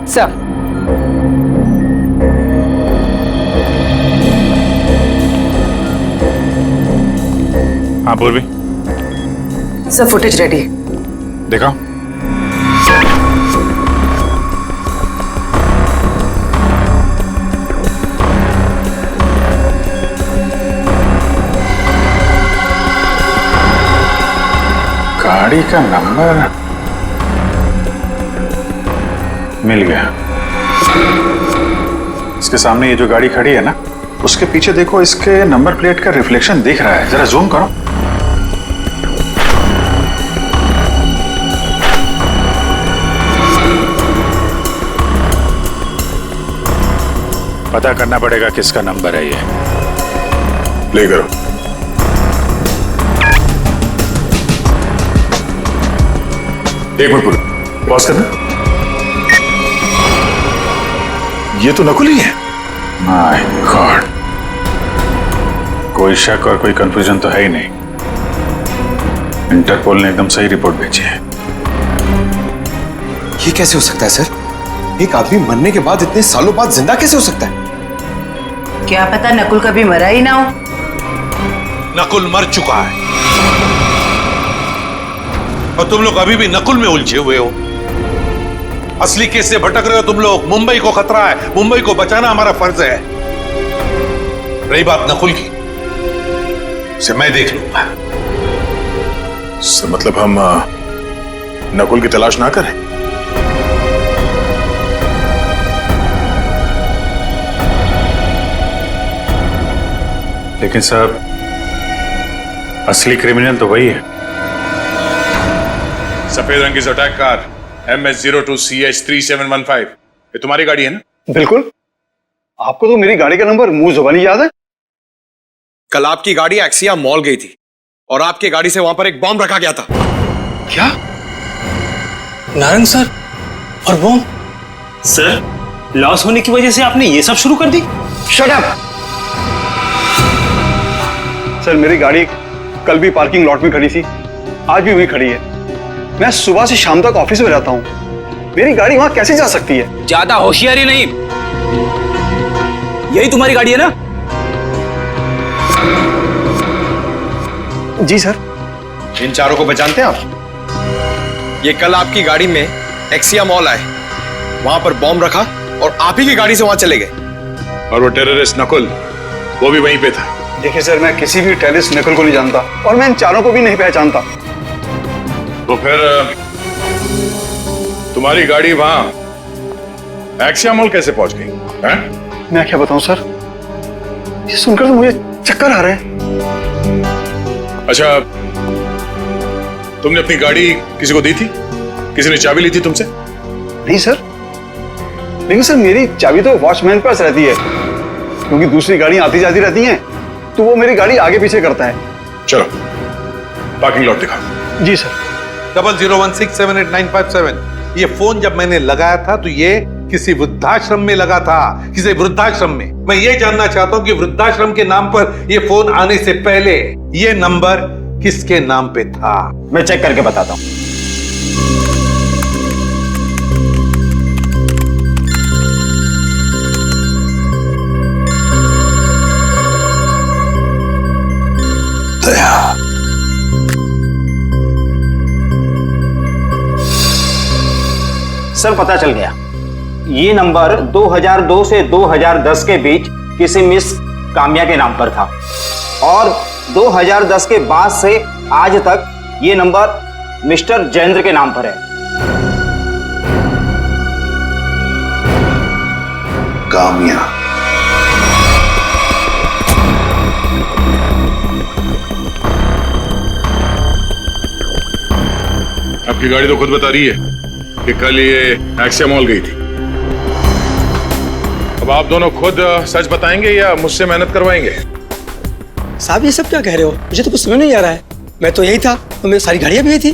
सर हाँ पूर्वी, सर फुटेज रेडी। देखा? गाड़ी का नंबर मिल गया। इसके सामने ये जो गाड़ी खड़ी है ना, उसके पीछे देखो, इसके नंबर प्लेट का रिफ्लेक्शन दिख रहा है। जरा जूम करो। पता करना पड़ेगा किसका नंबर है ये। प्ले करो। एक मिनट पूरा पॉज करना। ये तो नकुल ही है। माय गॉड, कोई शक और कोई कंफ्यूजन तो है ही नहीं। इंटरपोल ने एकदम सही रिपोर्ट भेजी है। ये कैसे हो सकता है सर? एक आदमी मरने के बाद इतने सालों बाद जिंदा कैसे हो सकता है? क्या पता नकुल कभी मरा ही ना हो। नकुल मर चुका है और तुम लोग अभी भी नकुल में उलझे हुए हो। असली केस से भटक रहे हो तुम लोग। मुंबई को खतरा है, मुंबई को बचाना हमारा फर्ज है। रही बात नकुल की, उसे मैं देख लूंगा। मतलब हम नकुल की तलाश ना करें? लेकिन साहब, असली क्रिमिनल तो वही है। सफेद रंग की जोटैक कार MS02CH3715, ये तुम्हारी गाड़ी है ना? बिल्कुल। आपको तो मेरी गाड़ी का नंबर मुंह जुबानी याद है। कल आपकी गाड़ी एक्सिया मॉल गई थी और आपकी गाड़ी से वहां पर एक बॉम्ब रखा गया था। क्या? नारंग सर और बॉम्ब? सर, लॉस होने की वजह से आपने ये सब शुरू कर दी? Shut up! सर, मेरी गाड़ी कल भी पार्किंग लॉट में खड़ी थी, आज भी वहीं खड़ी है। मैं सुबह से शाम तक ऑफिस में रहता हूं। मेरी गाड़ी वहां कैसे जा सकती है? ज्यादा होशियारी नहीं। यही तुम्हारी गाड़ी है ना? जी सर। इन चारों को पहचानते हैं आप? ये कल आपकी गाड़ी में एक्सिया मॉल आए, वहां पर बॉम्ब रखा और आप ही की गाड़ी से वहां चले गए। और वो टेररिस्ट नकुल, वो भी वहीं पे था। देखिए सर, मैं किसी भी टेररिस्ट नकुल को नहीं जानता और मैं इन चारों को भी नहीं पहचानता। तो फिर तुम्हारी गाड़ी वहां एक्सिया मॉल कैसे पहुंच गई? मैं क्या बताऊं सर, ये सुनकर तो मुझे चक्कर आ रहे हैं। अच्छा, तुमने अपनी गाड़ी किसी को दी थी? किसी ने चाबी ली थी तुमसे? नहीं सर, लेकिन सर मेरी चाबी तो वॉचमैन के पास रहती है, क्योंकि दूसरी गाड़ियां आती जाती रहती हैं, तो वो मेरी गाड़ी आगे पीछे करता है। चलो पार्किंग लॉट दिखाओ। जी सर। 0016789557। ये फोन जब मैंने लगाया था तो ये किसी वृद्धाश्रम में लगा था, किसी वृद्धाश्रम में। मैं ये जानना चाहता हूं कि वृद्धाश्रम के नाम पर ये फोन आने से पहले ये नंबर किसके नाम पे था? मैं चेक करके बताता हूं। सर, पता चल गया। ये नंबर 2002 से 2010 के बीच किसी मिस काम्या के नाम पर था और 2010 के बाद से आज तक ये नंबर मिस्टर जयेंद्र के नाम पर है। काम्या। आपकी गाड़ी तो खुद बता रही है कि कल ये एक्सिया मॉल गई थी। अब आप दोनों खुद सच बताएंगे या मुझसे मेहनत करवाएंगे? साहब, ये सब क्या कह रहे हो? मुझे तो कुछ समझ नहीं आ रहा है। मैं तो यही था और मेरी सारी गाड़ियां भी यही थी।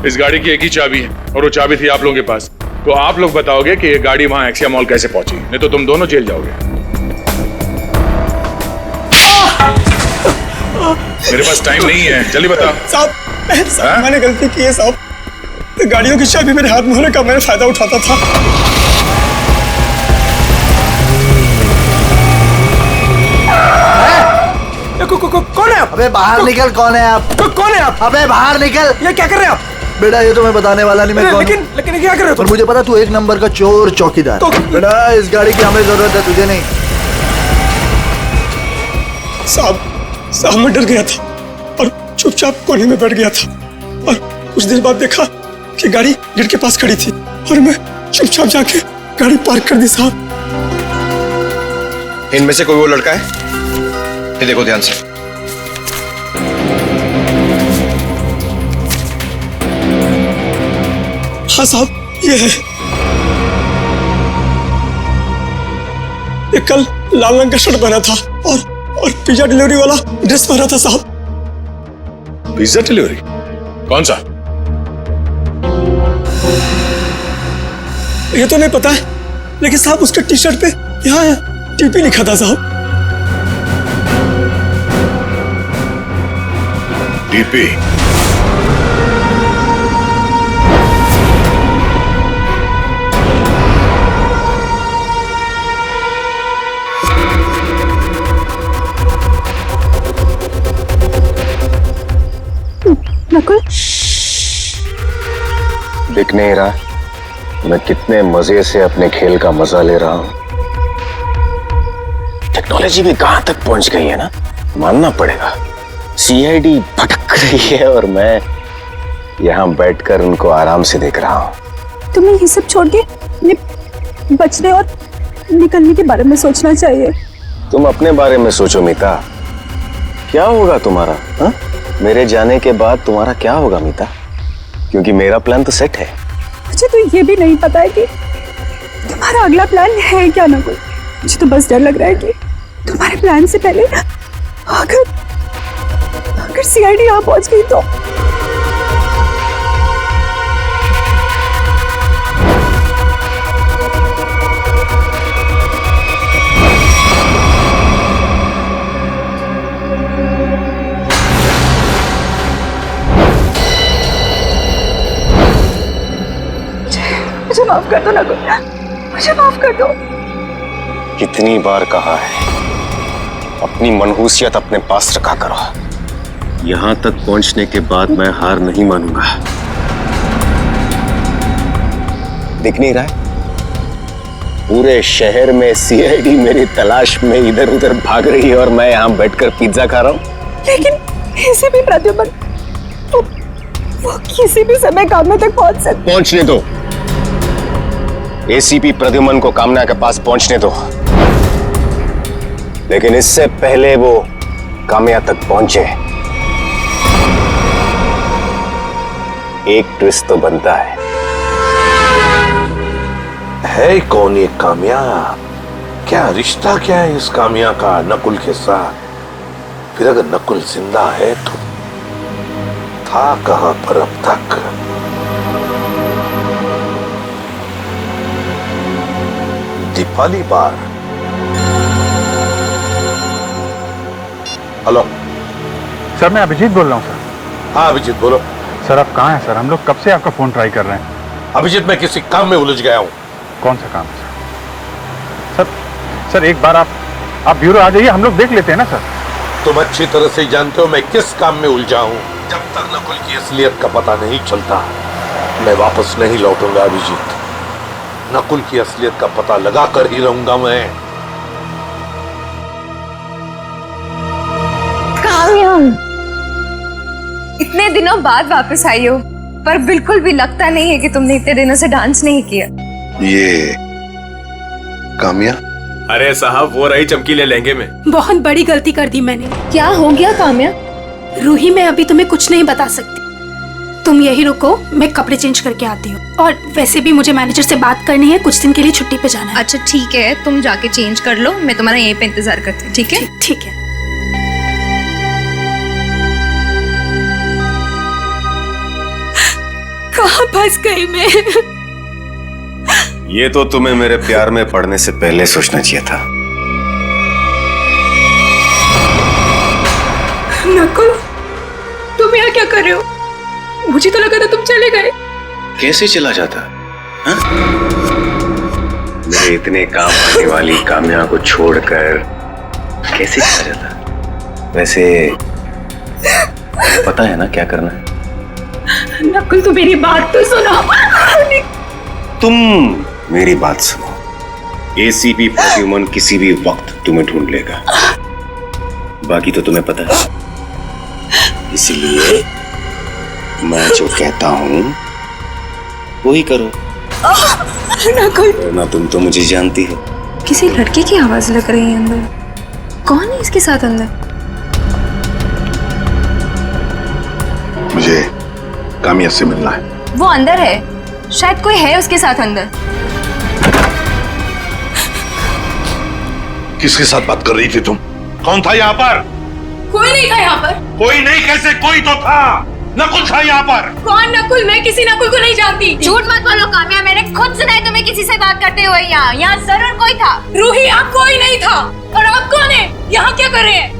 इस गाड़ी की एक ही चाबी है और वो चाबी थी आप लोगों के पास। तो आप लोग बताओगे कि ये गाड़ी वहां एक्सिया मॉल कैसे पहुंची, नहीं तो तुम दोनों जेल जाओगे। मेरे पास टाइम नहीं है, जल्दी बताओ। साहब, मैंने गलती की है साहब। गाड़ियों की चाबी मेरे हाथ में होने का मैं फायदा उठाता था। कौन है आप? अबे बाहर निकल। कौन है आप? कौन है आप? अबे बाहर निकल। ये क्या कर रहे हैं आप? बेटा, ये तो मैं बताने वाला नहीं। मैं कौन? लेकिन क्या कर रहे हो? पर मुझे पता तू एक नंबर का चोर चौकीदार। बेटा, इस गाड़ी की हमें जरूरत है, तुझे नहीं। साहब, मैं डर गया था और चुपचाप कोने में बैठ गया था और कुछ देर बाद देखा कि गाड़ी गेट के पास खड़ी थी और मैं चुपचाप जाके गाड़ी पार्क कर दी। साहब, इनमें से कोई वो लड़का है? ये देखो ध्यान से। हाँ साहब, ये है। ये कल लाल रंग का शर्ट पहना था और पिज्जा डिलीवरी वाला ड्रेस पहना था। साहब, पिज्जा डिलीवरी? कौन सा? ये तो नहीं पता है, लेकिन साहब उसके टी शर्ट पे यहाँ टीपी लिखा था। साहब, टीपी? दिख नहीं रहा मैं कितने मजे से अपने खेल का मजा ले रहा हूं। टेक्नोलॉजी भी कहां तक पहुंच गई है ना, मानना पड़ेगा। सीआईडी भटक रही है और मैं यहां बैठकर उनको आराम से देख रहा हूं। तुम्हें ये सब छोड़ के अपने बचने और निकलने के बारे में सोचना चाहिए। तुम अपने बारे में सोचो मीता, क्या होगा तुम्हारा? हा? मेरे जाने के बाद तुम्हारा क्या होगा मीता? क्योंकि मेरा प्लान तो सेट है। मुझे तो ये भी नहीं पता है कि तुम्हारा अगला प्लान है क्या ना कोई। मुझे तो बस डर लग रहा है कि तुम्हारे प्लान से पहले अगर सीआईडी यहाँ पहुंच गई तो। मुझे माफ कर दो नकुल, मुझे माफ कर दो। कितनी बार कहा है अपनी मनहूसियत अपने पास रखा करो। यहां तक पहुंचने के बाद मैं हार नहीं मानूंगा। दिख नहीं रहा है? पूरे शहर में सीआईडी मेरी तलाश में इधर उधर भाग रही है और मैं यहां बैठकर पिज्जा खा रहा हूं। लेकिन ऐसे भी प्रद्युमन वो किसी भी समय कामना तक पहुंच सकते। पहुंचने दो, एसीपी प्रद्युमन को कामना के पास पहुंचने दो, लेकिन इससे पहले वो कामया तक पहुंचे एक ट्विस्ट तो बनता है कौन ये कामया? क्या रिश्ता क्या है इस कामया का नकुल के साथ? फिर अगर नकुल जिंदा है तो था कहां पर अब तक? दीपाली बार। हेलो सर, मैं अभिजीत बोल रहा हूँ सर। हाँ अभिजीत बोलो। सर आप कहाँ हैं सर? हम लोग कब से आपका फोन ट्राई कर रहे हैं। अभिजीत मैं किसी काम में उलझ गया हूँ। कौन सा काम है सर? सर एक बार आप ब्यूरो आ जाइए, हम लोग देख लेते हैं ना सर। तुम अच्छी तरह से जानते हो मैं किस काम में उलझा हूँ। जब तक नकुल की असलियत का पता नहीं चलता मैं वापस नहीं लौटूंगा अभिजीत। नकुल की असलियत का पता लगा कर ही रहूंगा मैं। कामया, इतने दिनों बाद वापस आई हो, पर बिल्कुल भी लगता नहीं है कि तुमने इतने दिनों से डांस नहीं किया। ये कामया? अरे साहब वो रही चमकीले लहंगे में। बहुत बड़ी गलती कर दी मैंने। क्या हो गया कामया? रूही, मैं अभी तुम्हें कुछ नहीं बता सकती, तुम यही रुको, मैं कपड़े चेंज करके आती हूँ। और वैसे भी मुझे मैनेजर से बात करनी है, कुछ दिन के लिए छुट्टी पे जाना है। अच्छा ठीक है, तुम जाके चेंज कर लो, मैं तुम्हारा यहीं पे इंतजार करती हूँ। ठीक है? ठीक है। कहाँ फंस गई मैं? ये तो तुम्हें मेरे प्यार में पड़ने से पहले सोचना चाहिए था। नकुल, तुम यहाँ क्या कर रहे हो? मुझे तो लगा था तुम चले गए। कैसे चला जाता? हाँ? मेरे इतने काम आने वाली कामया को छोड़कर कैसे चला जाता? वैसे पता है ना क्या करना है? नकुल तू मेरी बात तो सुनो। तुम मेरी बात सुनो। एसीपी प्रद्युमन किसी भी वक्त तुम्हें ढूंढ लेगा, बाकी तो तुम्हें पता है। इसलिए मैं जो कहता हूं वही करो। ना तुम तो मुझे जानती हो। किसी लड़के की आवाज लग रही है अंदर। कौन है इसके साथ अंदर? मुझे कामया से मिलना है। वो अंदर है, शायद कोई है उसके साथ अंदर। किसके साथ बात कर रही थी तुम? कौन था यहाँ पर? कोई नहीं था यहाँ पर। कोई नहीं कैसे? कोई तो था। नकुल था यहाँ पर। कौन नकुल? मैं किसी नकुल को नहीं जानती। झूठ मत बोलो कामया, मैंने खुद सुना है तुम्हें किसी से बात करते हुए। यहाँ जरूर कोई था। रूही, आप कोई नहीं था। और आप कौन है? यहाँ क्या कर रहे हैं?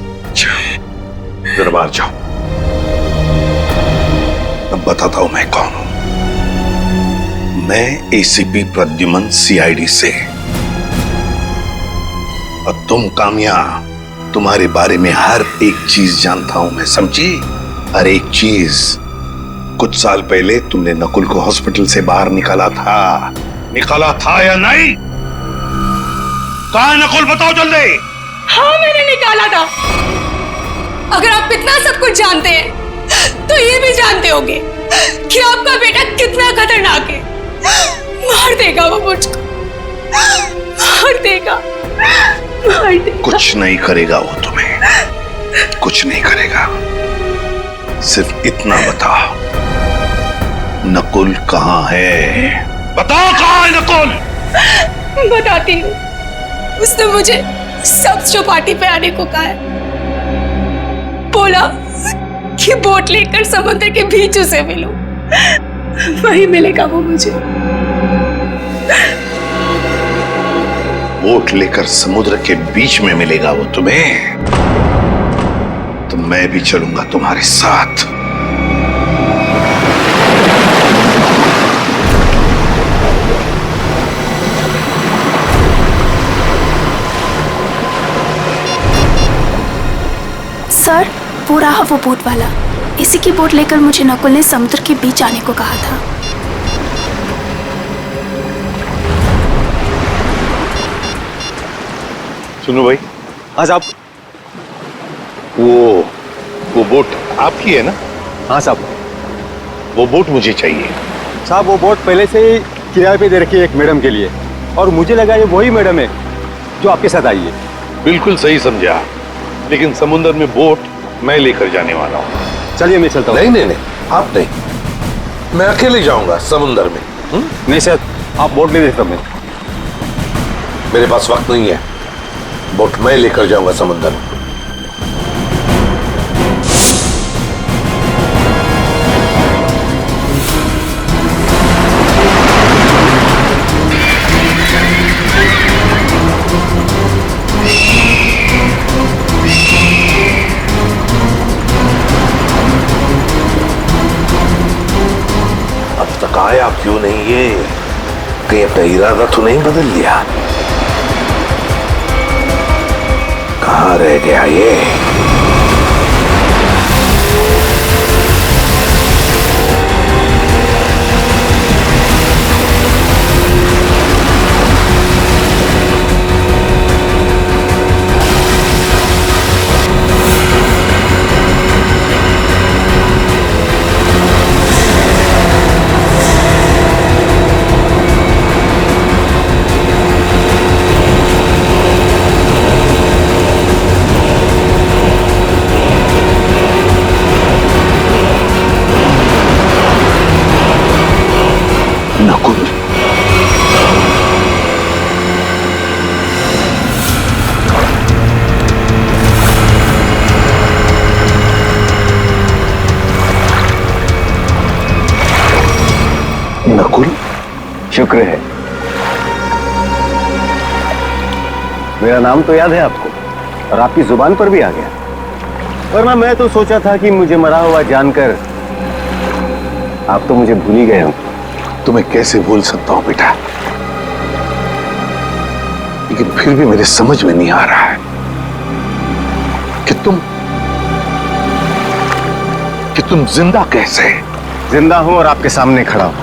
दरबार जाओ, अब बताता हूं मैं कौन हूं। मैं एसीपी प्रद्युमन सीआईडी से। और तुम कामया, तुम्हारे बारे में हर एक चीज जानता हूं मैं, समझी? हर एक चीज। कुछ साल पहले तुमने नकुल को हॉस्पिटल से बाहर निकाला था या नहीं? कहाँ है नकुल, बताओ जल्दी। हाँ मैंने निकाला था। अगर आप इतना सब कुछ जानते हैं तो ये भी जानते होंगे कि आपका बेटा कितना खतरनाक है। मार देगा वो मुझको, मार देगा, मार देगा। कुछ नहीं करेगा वो तुम्हें, कुछ नहीं करेगा। सिर्फ इतना बताओ, नकुल कहाँ है? बताओ कहाँ है नकुल? बताती हूँ। उसने मुझे सब चौपाटी पे आने को कहा है। बोला कि बोट लेकर समुद्र के बीच उसे मिलो, वही मिलेगा वो मुझे। बोट लेकर समुद्र के बीच में मिलेगा वो तुम्हें? तो मैं भी चलूंगा तुम्हारे साथ। सर, वो रहा वो बोट वाला। इसी की बोट लेकर मुझे नकुल ने समुद्र के बीच आने को कहा था। सुनो भाई, हाँ साहब। वो बोट आपकी है ना? हाँ साहब। वो बोट मुझे चाहिए। साहब वो बोट पहले से ही किराए पे दे रखी है एक मैडम के लिए, और मुझे लगा ये वही मैडम है जो आपके साथ आई है। बिल्कुल सही समझा, लेकिन समुद्र में बोट मैं लेकर जाने वाला हूँ। चलिए मैं चलता हूँ। नहीं, आप नहीं, मैं अकेले जाऊंगा समुद्र में। नहीं सर, आप बोट ले दे मैं। मेरे पास वक्त नहीं है, बोट मैं लेकर जाऊंगा समुद्र में। आया क्यों नहीं ये? कहीं अपना इरादा तो नहीं बदल लिया? कहाँ रह गया ये? नकुल, शुक्र है। मेरा नाम तो याद है आपको, और आपकी जुबान पर भी आ गया, वरना मैं तो सोचा था कि मुझे मरा हुआ जानकर आप तो मुझे भूल ही गए हो। तुम्हें कैसे भूल सकता हूं बेटा, लेकिन फिर भी मेरे समझ में नहीं आ रहा है कि तुम जिंदा कैसे? जिंदा हूं और आपके सामने खड़ा हूं।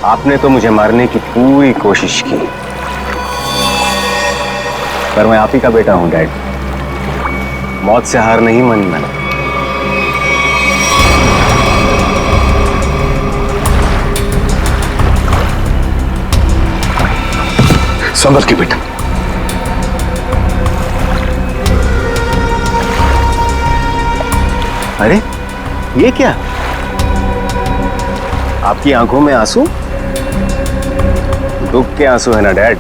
आपने तो मुझे मारने की पूरी कोशिश की, पर मैं आप ही का बेटा हूं डैड। मौत से हार नहीं मानी मैंने। संभल के बेटा। अरे ये क्या? आपकी आंखों में आंसू? दुख के आंसू है ना डैड?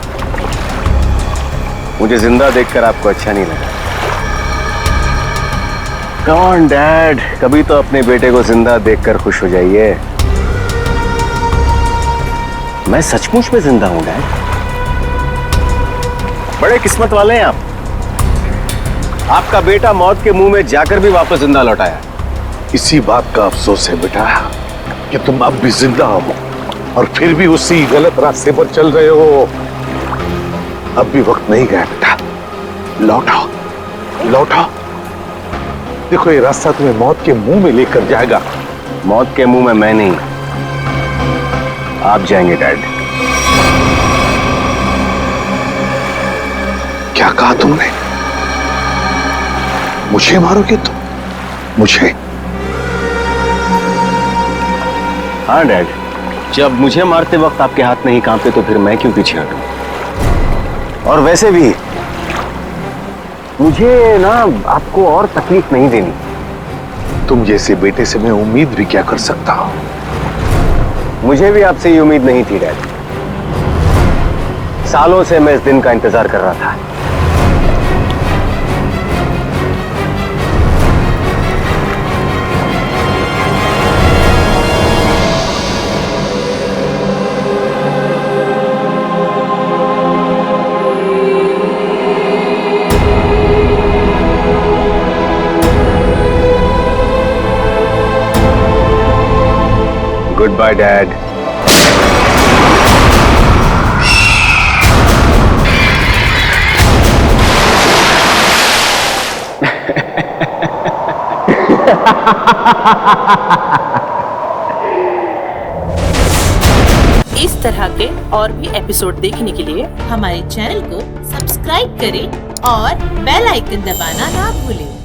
मुझे जिंदा देखकर आपको अच्छा नहीं लगा। कम ऑन डैड, कभी तो अपने बेटे को जिंदा देखकर खुश हो जाइए। मैं सचमुच में जिंदा हूं डैड। बड़े किस्मत वाले हैं आप। आपका बेटा मौत के मुंह में जाकर भी वापस जिंदा लौट आया। इसी बात का अफसोस है बेटा कि तुम अब भी जिंदा हो और फिर भी उसी गलत रास्ते पर चल रहे हो। अब भी वक्त नहीं गया बेटा, लौटाओ लौटाओ। देखो ये रास्ता तुम्हें मौत के मुंह में लेकर जाएगा, मौत के मुंह में मैं नहीं, आप जाएंगे डैड। क्या कहा तुमने? मुझे मारोगे तुम? मुझे? हाँ डैड, जब मुझे मारते वक्त आपके हाथ नहीं कांपते तो फिर मैं क्यों पीछे हटूं? और वैसे भी मुझे ना आपको और तकलीफ नहीं देनी। तुम जैसे बेटे से मैं उम्मीद भी क्या कर सकता हूं? मुझे भी आपसे ये उम्मीद नहीं थी डैड। सालों से मैं इस दिन का इंतजार कर रहा था। Goodbye, Dad. इस तरह के और भी एपिसोड देखने के लिए हमारे चैनल को सब्सक्राइब करें और बेल आइकन दबाना ना भूलें।